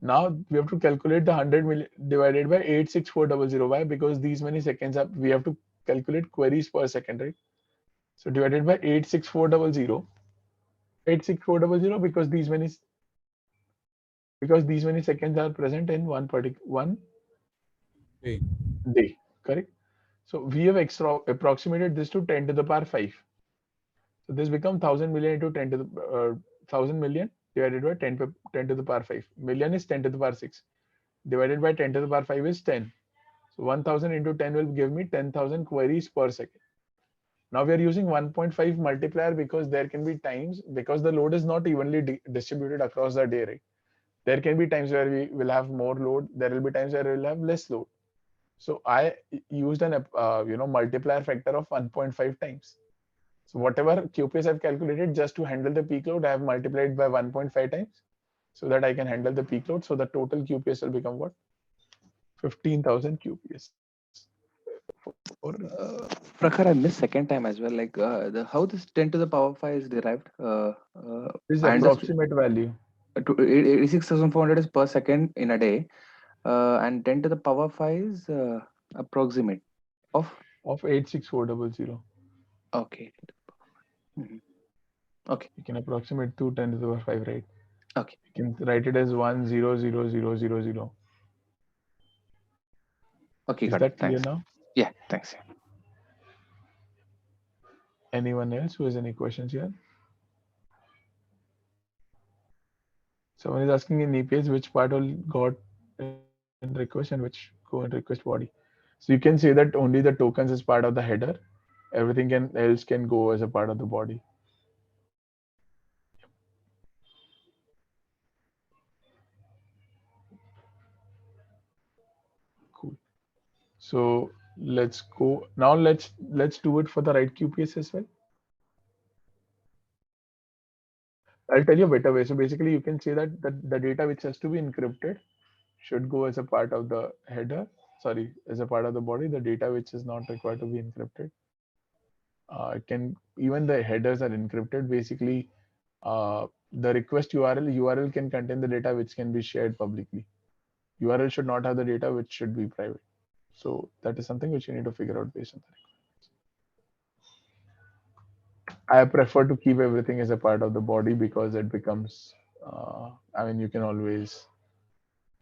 Now we have to calculate the 100 million divided by 86400. Why? Because these many seconds up, we have to calculate queries per second, right? So divided by 86400, 86400 because these many seconds are present in one day, correct? So we have approximated this to 10 to the power 5. So this becomes 1000 million into 10 to the 1000 million divided by 10 to the power 5. Million is 10 to the power 6. Divided by 10 to the power 5 is 10. So 1000 into 10 will give me 10,000 queries per second. Now we are using 1.5 multiplier because there can be times, because the load is not evenly distributed across the day, right? There can be times where we will have more load. There will be times where we will have less load. So I used an multiplier factor of 1.5 times. So whatever QPS I've calculated just to handle the peak load, I have multiplied by 1.5 times so that I can handle the peak load. So the total QPS will become what? 15,000 QPS. Prakhar, I missed second time as well. Like how this 10 to the power 5 is derived. This is I understood approximate value. 86,400 is per second in a day, and 10 to the power 5 is approximate of 86400. okay. Mhm. Okay. You can approximate to 10 to the power 5, right? Okay. You can write it as 100000. Okay, Is got that it. clear Thanks. now? Yeah, thanks. Anyone else who has any questions here? Someone is asking in APIs which part will got in request and which go in request body. So you can say that only the tokens is part of the header. Everything else can go as a part of the body. Cool. So let's go now. Let's do it for the write QPS as well. I'll tell you a better way. So basically, you can say that the data which has to be encrypted should go as a part of the header. Sorry, as a part of the body. The data which is not required to be encrypted can, even the headers are encrypted. Basically, the request URL can contain the data which can be shared publicly. URL should not have the data which should be private. So that is something which you need to figure out based on the requirements. I prefer to keep everything as a part of the body because it becomes, I mean, you can always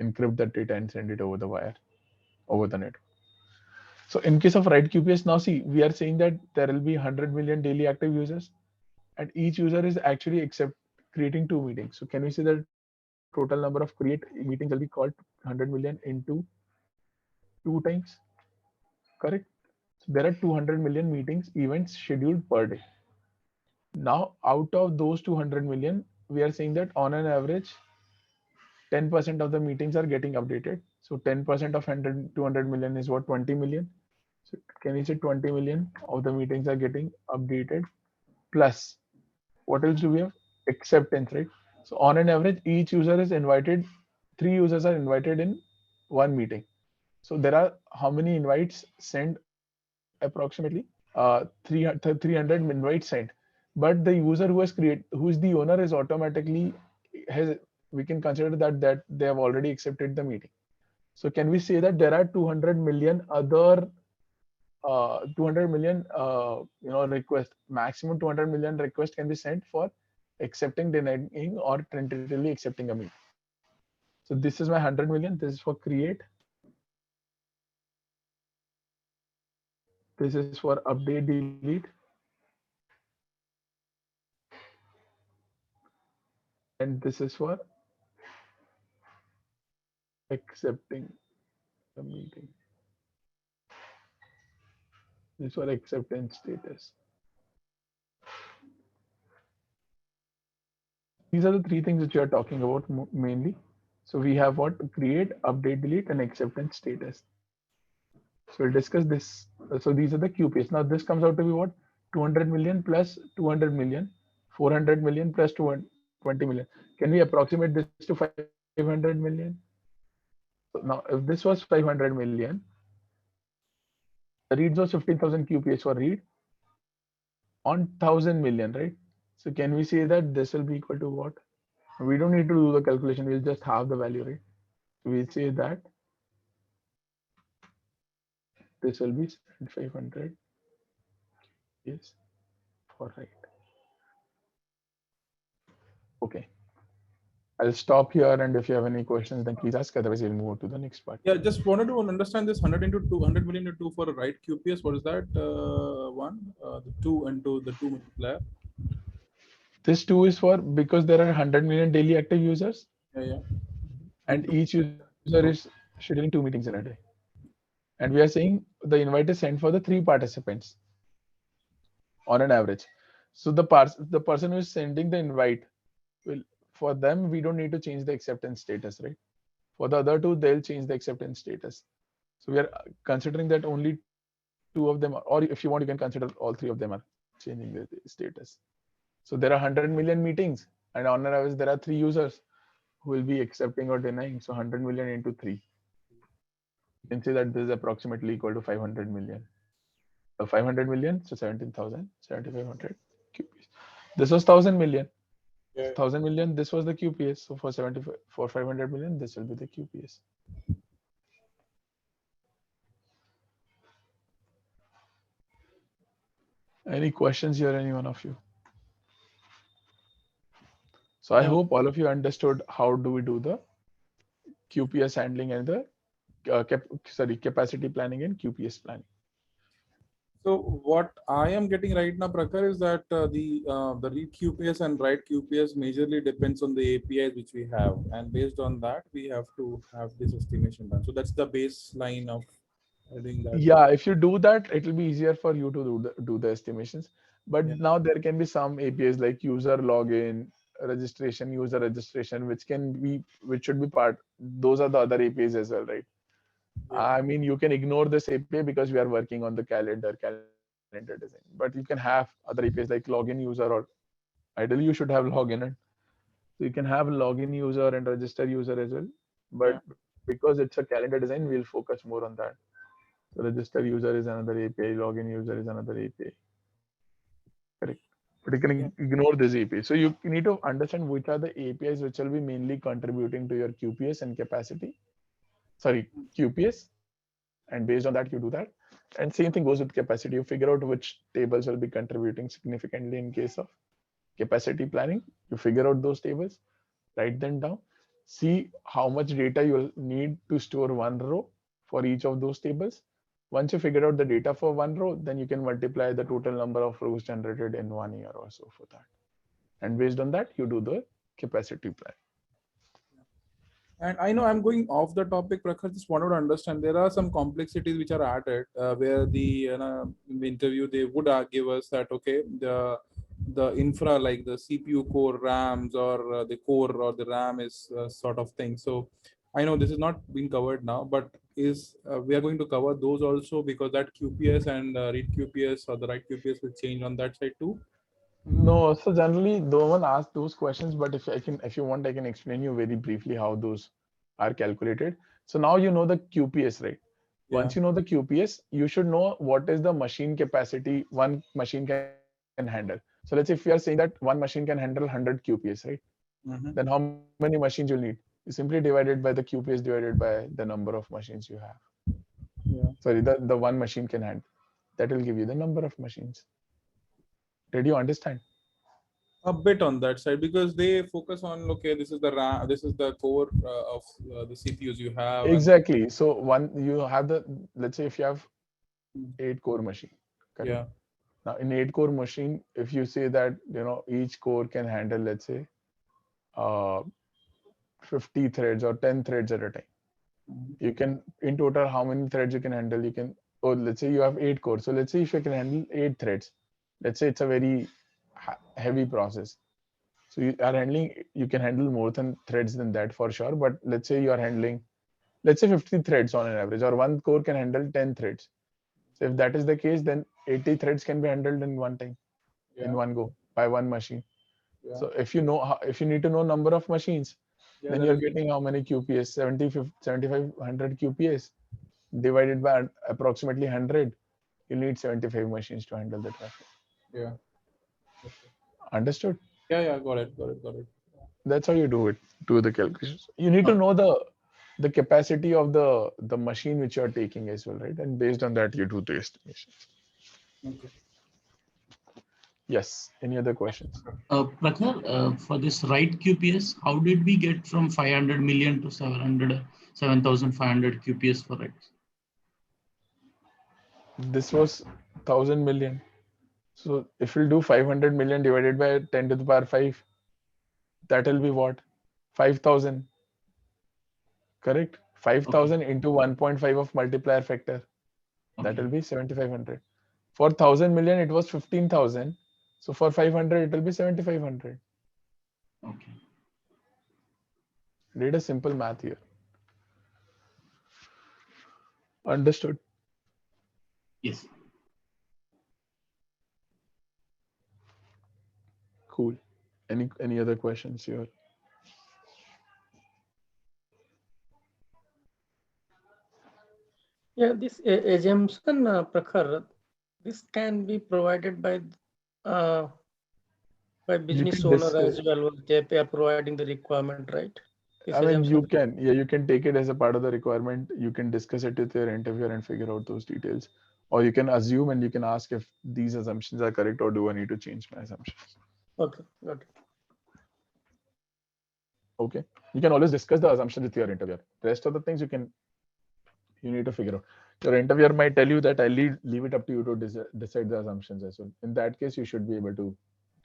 encrypt that data and send it over the wire, over the network. So in case of write QPS, now see, we are saying that there will be 100 million daily active users, and each user is actually creating 2 meetings. So can we say that total number of create meetings will be called 100 million into 2 times? Correct. So there are 200 million meetings events scheduled per day. Now, out of those 200 million, we are saying that on an average, 10% of the meetings are getting updated. So 10% of 200 million is what, 20 million. So can you say 20 million of the meetings are getting updated? Plus, what else do we have? Acceptance, right? So on an average, each user is invited, 3 users are invited in one meeting. So there are how many invites sent approximately? 300 invites sent. But the user who has created, who is the owner, is automatically has, we can consider that they have already accepted the meeting. So can we say that there are 200 million other 200 million requests, maximum 200 million requests can be sent for accepting, denying, or tentatively accepting a meeting. So this is my 100 million. This is for create. This is for update, delete. And this is for accepting the meeting. This is for acceptance status. These are the 3 things which we are talking about mainly. So we have what? Create, update, delete, and acceptance status. So we'll discuss this. So these are the QPS. Now this comes out to be what? 200 million plus 200 million, 400 million plus 220 million. Can we approximate this to 500 million? So now if this was 500 million, the reads was 15,000 QPS for read on 1000 million, right? So can we say that this will be equal to what? We don't need to do the calculation. We'll just have the value, right? So we'll say that this will be 500 is for right. Okay. I'll stop here, and if you have any questions, then please ask. Otherwise, we'll move to the next part. Yeah, just wanted to understand this 100 into 200 million into 2 for a write QPS. What is that? The 2 into the 2 multiplier. This 2 is for, because there are 100 million daily active users. Yeah. And each user is scheduling 2 meetings in a day. And we are saying the invite is sent for the 3 participants on an average. So the person who is sending the invite will, for them, we don't need to change the acceptance status, right? For the other 2, they'll change the acceptance status. So we are considering that only 2 of them, or if you want, you can consider all 3 of them are changing the status. So there are 100 million meetings, and on an average, there are 3 users who will be accepting or denying. So 100 million into 3. You can say that this is approximately equal to 500 million. So 500 million, so 17,000, 7,500 QPS. This was 1,000 million. Yeah. 1,000 million, this was the QPS. So for 500 million, this will be the QPS. Any questions here, any one of you? So I hope all of you understood how do we do the QPS handling and the capacity planning and QPS planning. So what I am getting right now, Prakhar, is that the read QPS and write QPS majorly depends on the APIs which we have, and based on that we have to have this estimation done. So that's the baseline of doing that. Yeah, if you do that, it will be easier for you to do the estimations. But Yeah. now there can be some APIs like user login, registration, user registration, which should be part. Those are the other APIs as well, right? Yeah. I mean, you can ignore this API because we are working on the calendar design, but you can have other APIs like login user, or ideally you should have login. So you can have login user and register user as well. But Yeah. because it's a calendar design, we'll focus more on that. So register user is another API, login user is another API. Correct. But you Yeah. can ignore this API. So you need to understand which are the APIs which will be mainly contributing to your QPS and capacity. Sorry, QPS. And based on that, you do that. And same thing goes with capacity. You figure out which tables will be contributing significantly in case of capacity planning. You figure out those tables, write them down, see how much data you will need to store one row for each of those tables. Once you figure out the data for one row, then you can multiply the total number of rows generated in 1 year or so for that. And based on that, you do the capacity plan. And I know I'm going off the topic, Prakhar. Just wanted to understand there are some complexities which are added where in the interview they would give us that okay the infra like the CPU core RAMs or the core or the RAM is sort of thing. So I know this is not being covered now, but is we are going to cover those also because that QPS and read QPS or the write QPS will change on that side too. No, so generally no one asks those questions, but if you want, I can explain you very briefly how those are calculated. So now you know the QPS, right? Yeah. Once you know the QPS, you should know what is the machine capacity one machine can handle. So let's say if we are saying that one machine can handle 100 QPS, right? Mhm. Then how many machines you'll need? You simply divide it by the QPS divided by the number of machines you have. Yeah. Sorry, the one machine can handle. That will give you the number of machines. Did you understand? A bit on that side because they focus on okay, this is the RAM, this is the core of the CPUs you have, and Exactly. So one you have let's say if you have Hmm. 8 core machine, correct? yeah, Now in 8 core machine, if you say that each core can handle, let's say, uh 50 threads or 10 threads at a time, Mhm. you can in total how many threads you can handle? You can, or let's say you have 8 cores. So let's say if you can handle 8 threads, let's say it's a very heavy process. So you can handle more than threads than that for sure. But let's say you are handling, let's say 50 threads on an average, or one core can handle 10 threads. So if that is the case, then 80 threads can be handled in one time, in yeah, one go by one machine. yeah, So if you need to know number of machines, yeah. then That you're will be getting how many QPS? 7500 QPS divided by approximately 100. You need 75 machines to handle the traffic. yeah. Okay. Understood? Yeah, yeah. Got it. That's how you do the calculations. You need to Oh. know the capacity of the machine which you are taking as well, right? And based on that, you do the estimation. Okay. Yes. Any other questions? Prakhar, for this write QPS, how did we get from 500 million to 7,500 QPS for write? This was 1000 million. So if we'll do 500 million divided by 10 to the power 5, that will be what? 5000. Correct? 5000 into 1.5 of multiplier factor. That Okay. will be 7500. For 1000 million, it was 15,000. So for 500, it will be 7500. Okay. Did a simple math here. Understood. Yes. Cool. Any other questions here? Yeah, this assumption, Prakhar, this can be provided uh, by You business can owner discuss. as well. They are providing the requirement, right? This I mean, assumption. you can take it as a part of the requirement. You can discuss it with your interviewer and figure out those details. Or you can assume and you can ask if these assumptions are correct or do I need to change my assumptions. Okay, got it. Okay. You can always discuss the assumptions with your interviewer. Rest of the things you need to figure out. Your interviewer might tell you that I leave it up to you to decide the assumptions as well. In that case, you should be able to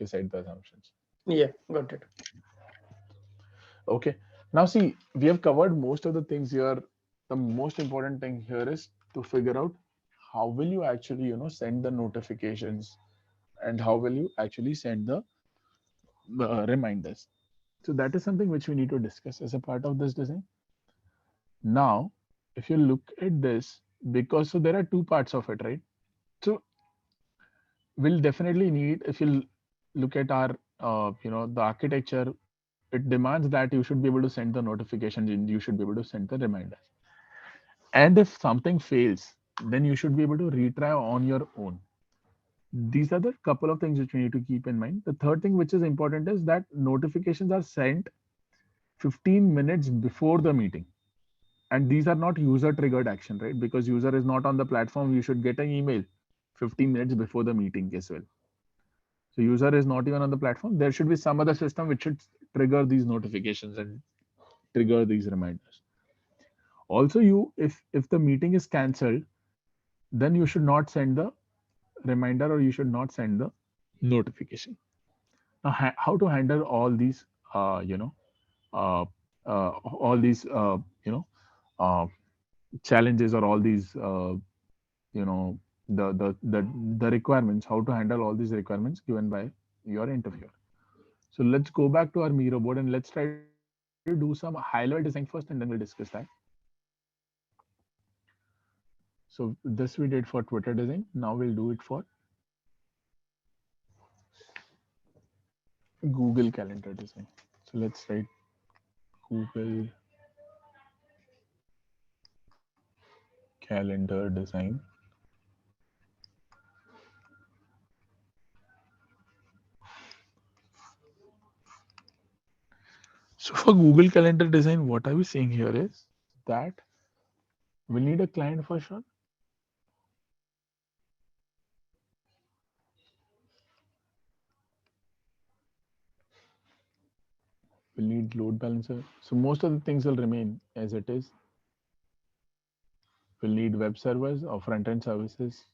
decide the assumptions. Yeah, got it. Okay. Now see, we have covered most of the things here. The most important thing here is to figure out how will you actually, send the notifications and how will you actually send the reminders. So that is something which we need to discuss as a part of this design. Now, if you look at this, because so there are two parts of it, right? So we'll definitely need, if you look at our the architecture, it demands that you should be able to send the notifications and you should be able to send the reminders. And if something fails, then you should be able to retry on your own. These are the couple of things which we need to keep in mind. The third thing which is important is that notifications are sent 15 minutes before the meeting. And these are not user triggered action, right? Because user is not on the platform, you should get an email 15 minutes before the meeting as well. So user is not even on the platform. There should be some other system which should trigger these notifications and trigger these reminders. Also, if the meeting is cancelled, then you should not send the reminder or you should not send the notification. Now, how to handle all these, uh, all these, uh, challenges or all these, you know, the requirements, how to handle all these requirements given by your interviewer. So let's go back to our Miro board and let's try to do some high level design first and then we'll discuss that. So this we did for Twitter design. Now we'll do it for Google Calendar design. So let's write Google Calendar design. So for Google Calendar design, what are we saying here is that we'll need a client for sure. We'll need load balancer. So most of the things will remain as it is. We'll need web servers or front-end services.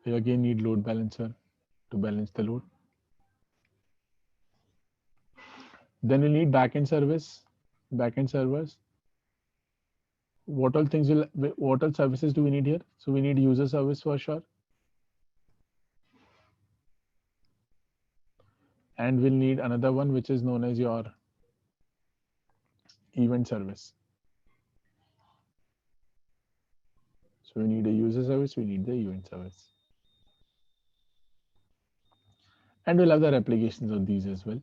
We again need load balancer to balance the load. Then we need backend service, backend servers. What all services do we need here? So we need user service for sure. And we'll need another one which is known as your event service. So we need a user service, we need the event service. And we'll have the replications of these as well.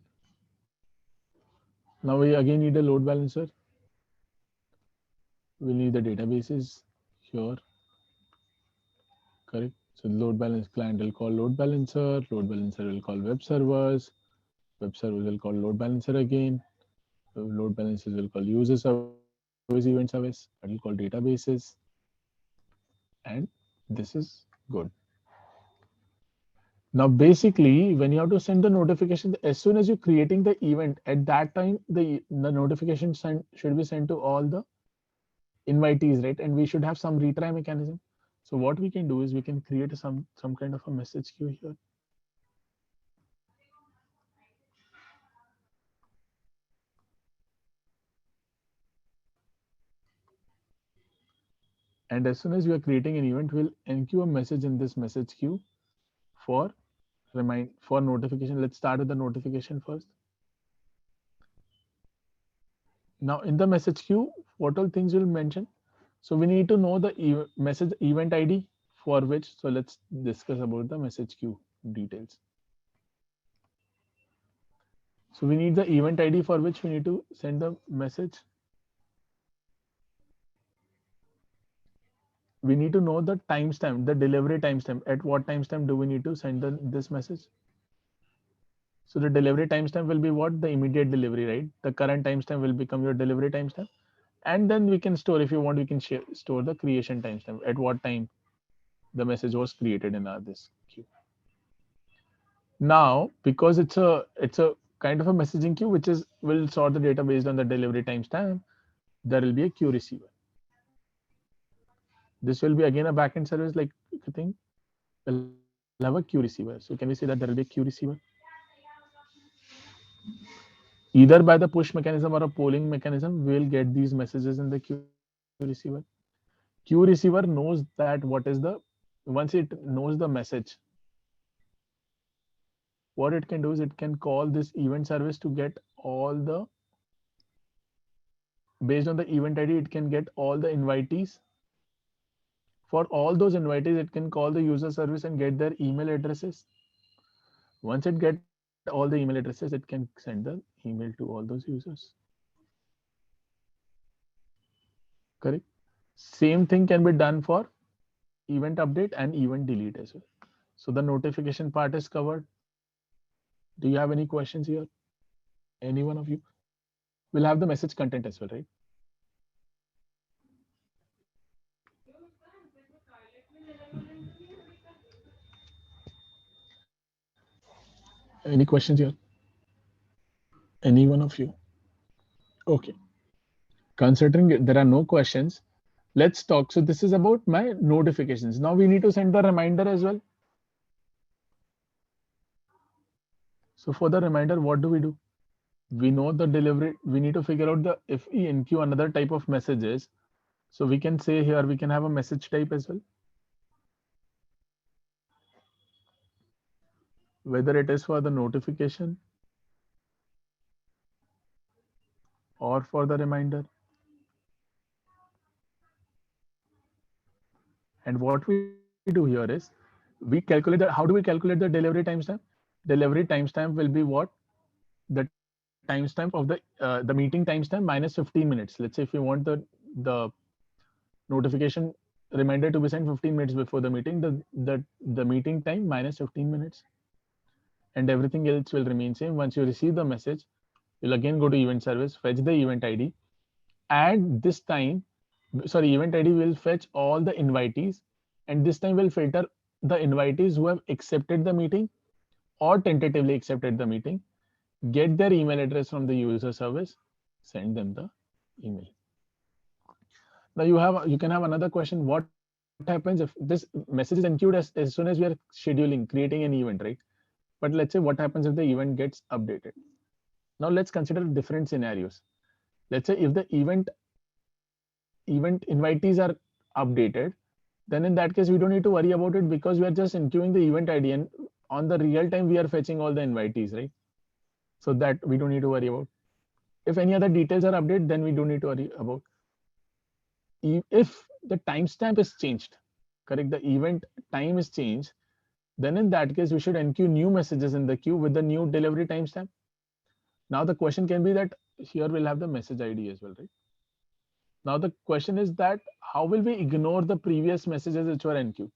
Now we again need a load balancer. We'll need the databases here. Correct. So load balance client will call load balancer will call web servers will call load balancer again. Load balancers will call user service, event service, that will call databases. And this is good. Now, basically, when you have to send the notification, as soon as you're creating the event, at that time, the notification should be sent to all the invitees, right? And we should have some retry mechanism. So what we can do is we can create some kind of a message queue here. And as soon as you are creating an event, we'll enqueue a message in this message queue for notification. Let's start with the notification first. Now in the message queue, what all things will mention? So we need to know the message event ID for which. So let's discuss about the message queue details. So we need the event ID for which we need to send the message. We need to know the timestamp, the delivery timestamp. At what timestamp do we need to send this message? So the delivery timestamp will be what? The immediate delivery, right? The current timestamp will become your delivery timestamp. And then we can store, if you want, we can store the creation timestamp. At what time the message was created in this queue. Now, because it's a kind of a messaging queue, which will sort the data based on the delivery timestamp, there will be a queue receiver. This will be again a backend service like thing. We'll have a queue receiver. So can we say that there will be a queue receiver? Either by the push mechanism or a polling mechanism, we'll get these messages in the queue receiver. Queue receiver knows that what is the once it knows the message, what it can do is it can call this event service to get all the, based on the event ID, it can get all the invitees. For all those invitees, it can call the user service and get their email addresses. Once it get all the email addresses, it can send the email to all those users. Correct. Same thing can be done for event update and event delete as well. So the notification part is covered. Do you have any questions here? Any one of you? We'll have the message content as well, right? Any questions here? Any one of you? Okay. Considering there are no questions, let's talk. So this is about my notifications. Now we need to send the reminder as well. So for the reminder, what do? We know the delivery. We need to figure out the, if we enqueue another type of messages. So we can say here, we can have a message type as well. Whether it is for the notification or for the reminder. And what we do here is we calculate the, how do we calculate the delivery timestamp? Delivery timestamp will be what? The timestamp of the meeting timestamp minus 15 minutes. Let's say if you want the notification reminder to be sent 15 minutes before the meeting, the meeting time minus 15 minutes. And everything else will remain same. Once you receive the message, you'll again go to event service, fetch the event ID. And this time, sorry, event ID will fetch all the invitees. And this time will filter the invitees who have accepted the meeting or tentatively accepted the meeting, get their email address from the user service, send them the email. Now you can have another question. What happens if this message is enqueued as soon as we are scheduling, creating an event, right? But let's say what happens if the event gets updated? Now let's consider different scenarios. Let's say if the event invitees are updated, then in that case, we don't need to worry about it because we are just enqueuing the event ID, and on the real time, we are fetching all the invitees, right? So that we don't need to worry about. If any other details are updated, then we don't need to worry about. If the timestamp is changed, correct, the event time is changed, then in that case, we should enqueue new messages in the queue with the new delivery timestamp. Now the question can be that here we'll have the message ID as well, right? Now the question is that how will we ignore the previous messages which were enqueued?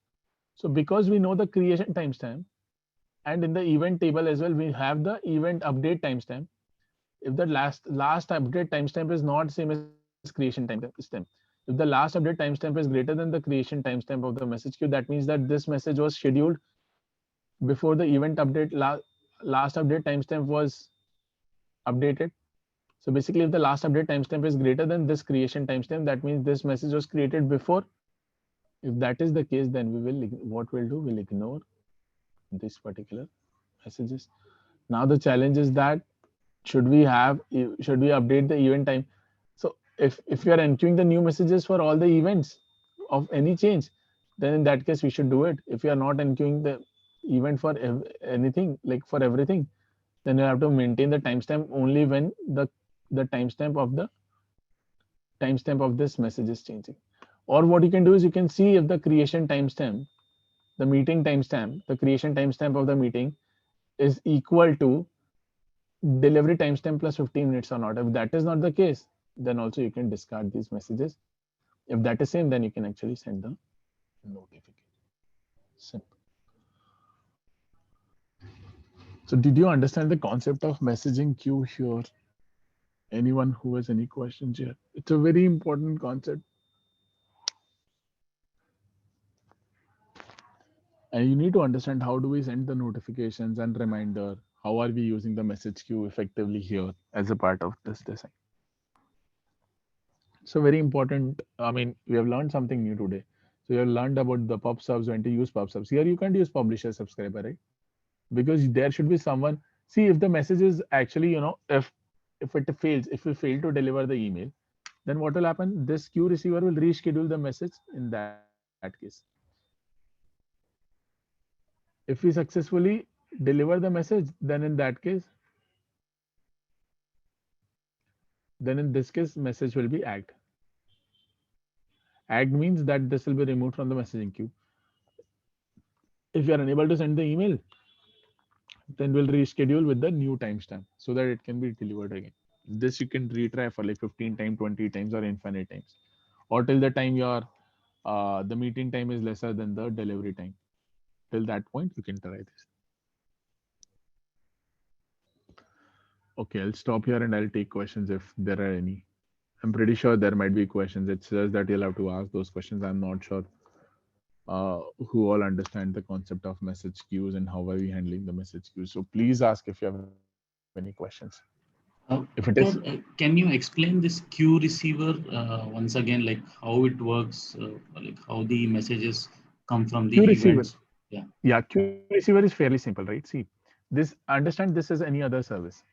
So because we know the creation timestamp, and in the event table as well, we have the event update timestamp. If the last update timestamp is not same as creation timestamp, if the last update timestamp is greater than the creation timestamp of the message queue, that means that this message was scheduled before the event update last update timestamp was updated. So basically, if the last update timestamp is greater than this creation timestamp, that means this message was created before. If that is the case, then what we'll do, we'll ignore this particular messages. Now the challenge is that should we update the event time? So if you are enqueuing the new messages for all the events of any change, then in that case we should do it. If you are not enqueuing the event for anything, like for everything, then you have to maintain the timestamp only when the timestamp of this message is changing. Or what you can do is you can see if the creation timestamp, the meeting timestamp, the creation timestamp of the meeting is equal to delivery timestamp plus 15 minutes or not. If that is not the case, then also you can discard these messages. If that is same, then you can actually send the notification. Simple. So did you understand the concept of messaging queue here? Anyone who has any questions here? It's a very important concept. And you need to understand how do we send the notifications and reminder? How are we using the message queue effectively here as a part of this design? So very important. I mean, we have learned something new today. So you have learned about the pub subs, when to use pub subs. Here you can't use publisher subscriber, right? Because there should be someone. See, if the message is actually, if it fails, if we fail to deliver the email, then what will happen? This queue receiver will reschedule the message in that case. If we successfully deliver the message, then in that case, then in this case, message will be agged. Agged means that this will be removed from the messaging queue. If you are unable to send the email, then we'll reschedule with the new timestamp so that it can be delivered again. This you can retry for like 15 times, 20 times, or infinite times, or till the time your the meeting time is lesser than the delivery time. Till that point, you can try this. Okay, I'll stop here and I'll take questions if there are any. I'm pretty sure there might be questions. It's just that you'll have to ask those questions. I'm not sure who all understand the concept of message queues and how are we handling the message queues. So please ask if you have any questions. If it is, Can you explain this queue receiver once again, like how it works, like how the messages come from the queue receiver. events? Yeah, queue receiver is fairly simple, right? See, this understand this as any other service.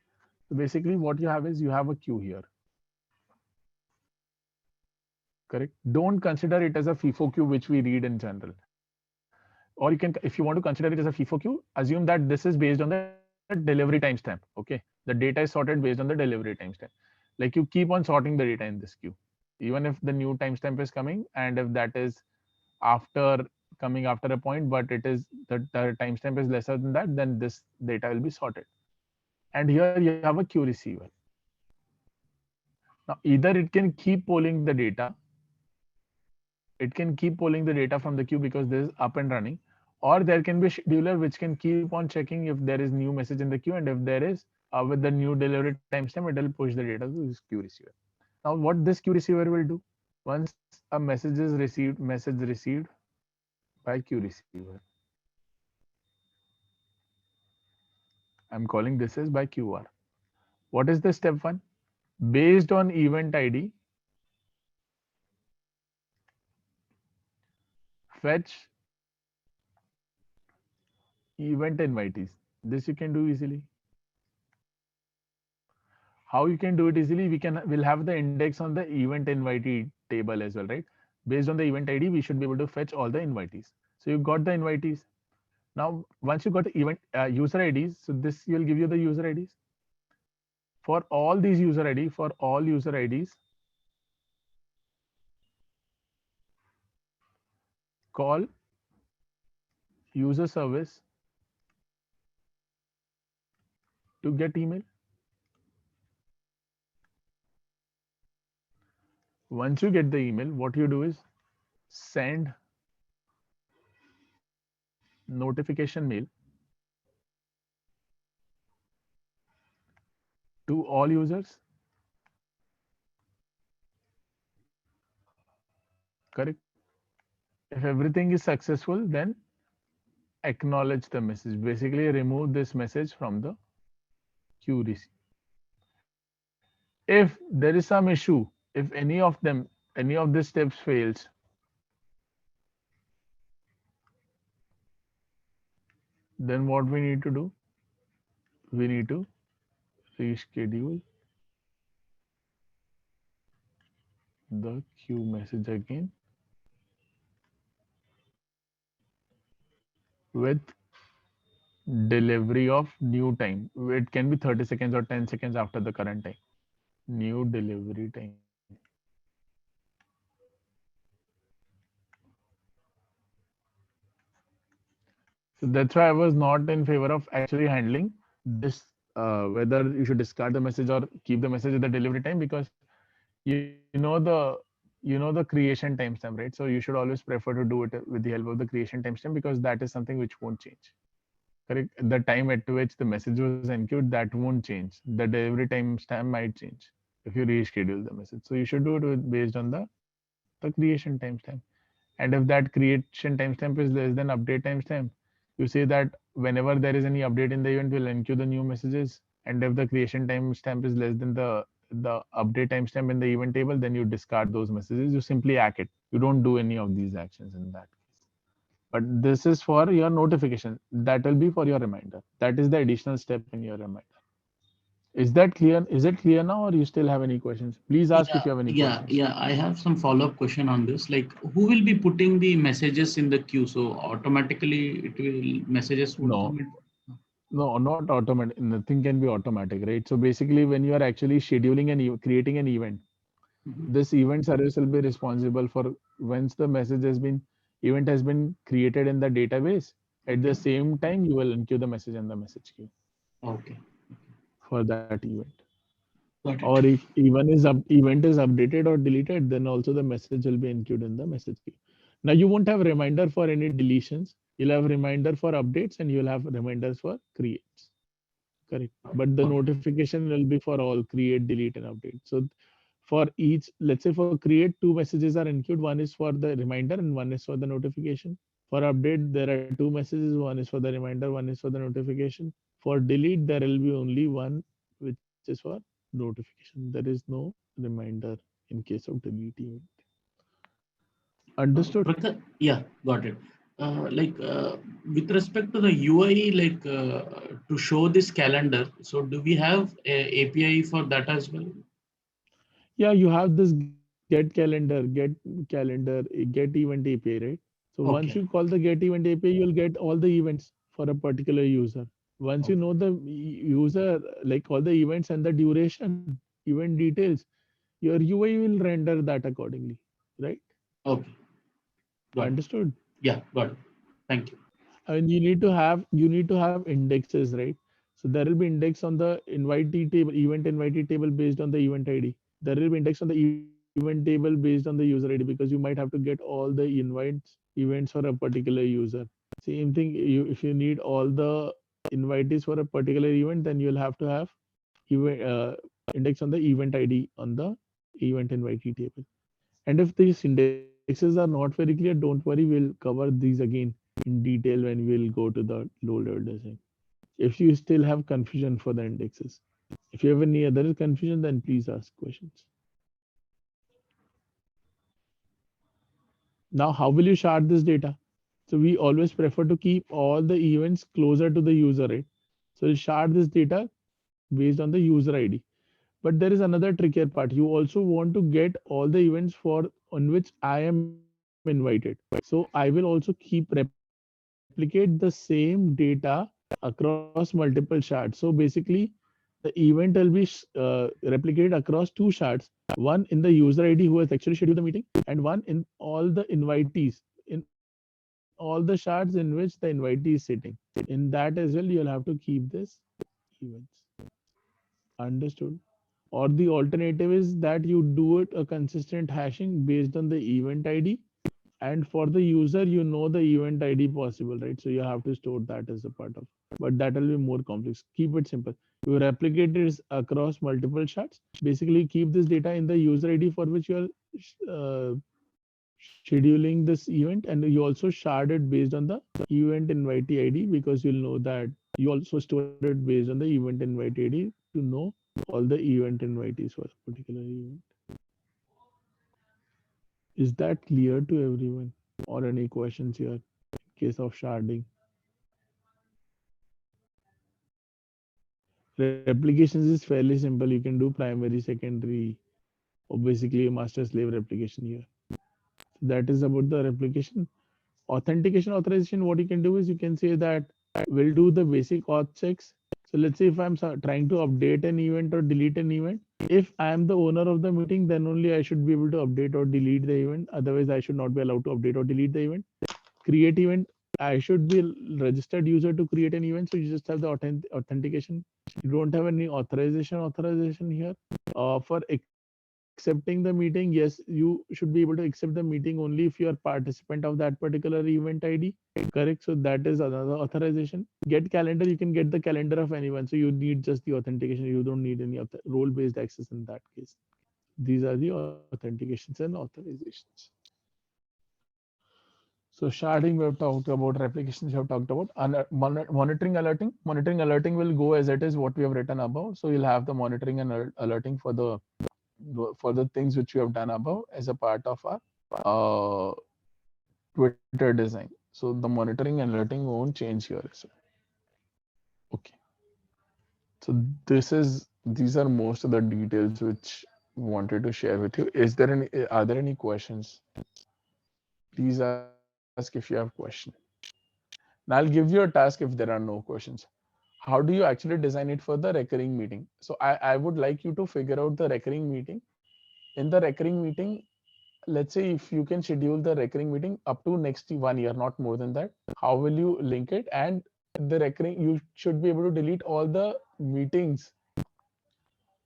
So basically, what you have is you have a queue here. Correct. Don't consider it as a FIFO queue, which we read in general. Or you can, if you want to consider it as a FIFO queue, assume that this is based on the delivery timestamp. Okay. The data is sorted based on the delivery timestamp. Like you keep on sorting the data in this queue, even if the new timestamp is coming, and if that is after coming after a point, but it is the timestamp is lesser than that, then this data will be sorted. And here you have a queue receiver. Now, either it can keep polling the data. It can keep pulling the data from the queue because this is up and running, or there can be a scheduler which can keep on checking if there is new message in the queue, and if there is, with the new delivery timestamp, it will push the data to this queue receiver. Now, what this queue receiver will do, once a message is received, by queue receiver, I'm calling this as by QR. What is the step one? Based on event ID, fetch event invitees. This you can do easily. How you can do it easily? We'll have the index on the event invitee table as well, right? Based on the event ID, we should be able to fetch all the invitees. So you got the invitees. Now, once you got the event user IDs, so this will give you the user IDs. For all these user ID, for all user IDs, call user service to get email. Once you get the email, what you do is send notification mail to all users. Correct. If everything is successful, then acknowledge the message. Basically, remove this message from the queue receive. If there is some issue, if any of these steps fails, then what we need to do? We need to reschedule the queue message again with delivery of new time. It can be 30 seconds or 10 seconds after the current time. New delivery time. So that's why I was not in favor of actually handling this, whether you should discard the message or keep the message at the delivery time, because you know the creation timestamp, right? So you should always prefer to do it with the help of the creation timestamp, because that is something which won't change. Correct. The time at which the message was enqueued, that won't change. The delivery timestamp might change if you reschedule the message. So you should do it based on the creation timestamp. And if that creation timestamp is less than update timestamp, you say that whenever there is any update in the event, we'll enqueue the new messages. And if the creation timestamp is less than the update timestamp in the event table, then you discard those messages. You simply act it. You don't do any of these actions in that case. But this is for your notification. That will be for your reminder. That is the additional step in your reminder. Is that clear? Is it clear now, or you still have any questions? Please ask if you have any questions. Yeah. I have some follow-up question on this. Like, who will be putting the messages in the queue? So automatically, it will messages would No, come in. no, not automatic. Nothing can be automatic, right? So basically, when you are actually scheduling and creating an event, Mhm. this event service will be responsible for once the message has been event has been created in the database. At the Okay. same time, you will enqueue the message in the message queue Okay. for that event. Got Or it. if event is updated or deleted, then also the message will be included in the message queue. Now you won't have reminder for any deletions. You'll have reminder for updates and you'll have reminders for creates. Correct. But the Okay. notification will be for all create, delete, and update. So for each, let's say for create, two messages are included. One is for the reminder and one is for the notification. For update, there are two messages. One is for the reminder, one is for the notification. For delete, there will be only one, which is for notification. There is no reminder in case of delete event. Understood? Yeah, got it. With respect to the UI, to show this calendar, so do we have a API for that as well? Yeah, you have this get event API, right? So once you call Okay. the get event API, you'll get all the events for a particular user. Once you Okay. know the user, like all the events and the duration, event details, your UI will render that accordingly, right? Okay. Got it. Understood? Yeah, got it. Thank you. And you need to have indexes, right? So there will be index on the invitee table, event invitee table based on the event ID. There will be index on the event table based on the user ID, because you might have to get all the events for a particular user. Same thing, if you need all the invitees for a particular event, then you'll have to have event index on the event ID on the event invitee table. And if these indexes are not very clear, don't worry, we'll cover these again in detail when we'll go to the low level design. If you still have confusion for the indexes, if you have any other confusion, then please ask questions. Now, how will you shard this data? So we always prefer to keep all the events closer to the user, right? So you shard this data based on the user ID. But there is another trickier part. You also want to get all the events for on which I am invited. So I will also replicate the same data across multiple shards. So basically, the event will be replicated across two shards. One in the user ID who has actually scheduled the meeting, and one in all the invitees, in all the shards in which the invitee is sitting. In that as well, you'll have to keep this events. Understood? Or the alternative is that you do it a consistent hashing based on the event ID. And for the user, you know the event ID possible, right? So you have to store that as a part of, but that will be more complex. Keep it simple. You replicate it across multiple shards. Basically, keep this data in the user ID for which you are scheduling this event, and you also shard it based on the event invitee ID, because you'll know that you also store it based on the event invitee ID to know all the event invitees for a particular event. Is that clear to everyone? Or any questions here in case of sharding? Replications is fairly simple. You can do primary, secondary, or basically a master slave replication here. So that is about the replication. Authentication authorization, what you can do is you can say that we'll do the basic auth checks. So let's say if I'm trying to update an event or delete an event, if I am the owner of the meeting, then only I should be able to update or delete the event. Otherwise, I should not be allowed to update or delete the event. Create event, I should be a registered user to create an event. So you just have the authentication. You don't have any authorization here. For accepting the meeting, yes, you should be able to accept the meeting only if you are participant of that particular event ID. Correct. So that is another authorization. Get calendar, you can get the calendar of anyone. So you need just the authentication. You don't need any role-based access in that case. These are the authentications and authorizations. So sharding, we have talked about. Replications, we have talked about. Monitoring alerting. Monitoring alerting will go as it is what we have written above. So you'll have the monitoring and alerting for the things which we have done above as a part of our Twitter design. So the monitoring and alerting won't change here. So okay. So this is these are most of the details which wanted to share with you. Are there any questions? Please ask if you have question. And I'll give you a task if there are no questions. How do you actually design it for the recurring meeting? So I would like you to figure out the recurring meeting. In the recurring meeting, let's say if you can schedule the recurring meeting up to next 1 year, not more than that, how will you link it? And the recurring, you should be able to delete all the meetings,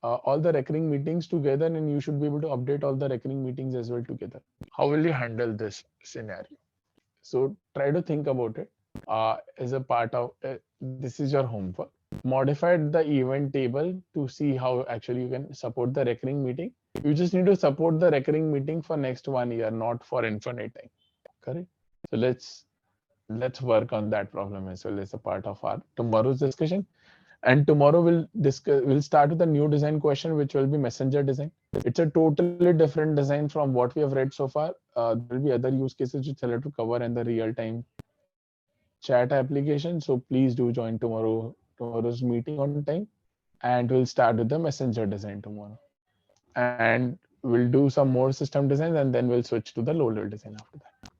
all the recurring meetings together, and you should be able to update all the recurring meetings as well together. How will you handle this scenario? So try to think about it as a part of this is your homework. Modify the event table to see how actually you can support the recurring meeting. You just need to support the recurring meeting for next 1 year, not for infinite time. Correct? So let's work on that problem as well as a part of our tomorrow's discussion. And tomorrow we'll start with a new design question, which will be messenger design. It's a totally different design from what we have read so far. There will be other use cases which I'll have to cover in the real-time chat application. So please do join tomorrow's meeting on time, and we'll start with the messenger design tomorrow. And we'll do some more system designs, and then we'll switch to the low-level design after that.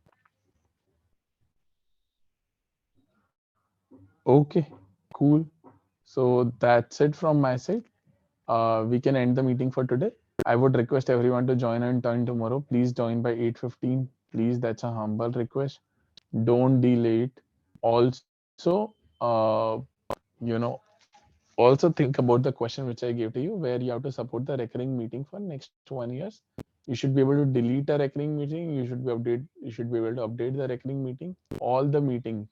Okay, cool. So that's it from my side. We can end the meeting for today. I would request everyone to join and turn tomorrow. Please join by 8:15. Please, that's a humble request. Don't delay it. Also, also think about the question which I gave to you, where you have to support the recurring meeting for next 1 year. You should be able to delete a recurring meeting. You should be able to update the recurring meeting, all the recurring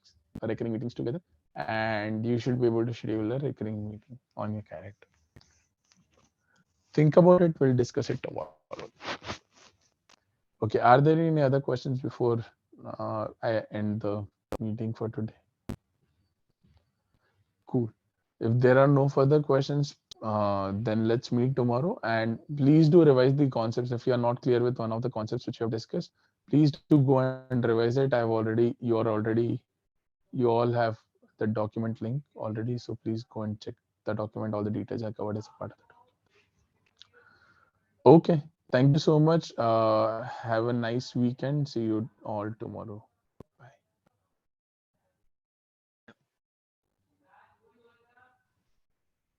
meetings together, and you should be able to schedule a recurring meeting on your character. Think about it. We'll discuss it tomorrow. Okay. Are there any other questions before I end the meeting for today? Cool. If there are no further questions, then let's meet tomorrow. And please do revise the concepts. If you are not clear with one of the concepts which you have discussed, please do go and revise it. You all have the document link already. So please go and check the document. All the details are covered as a part of the document. Okay. Thank you so much. Have a nice weekend. See you all tomorrow.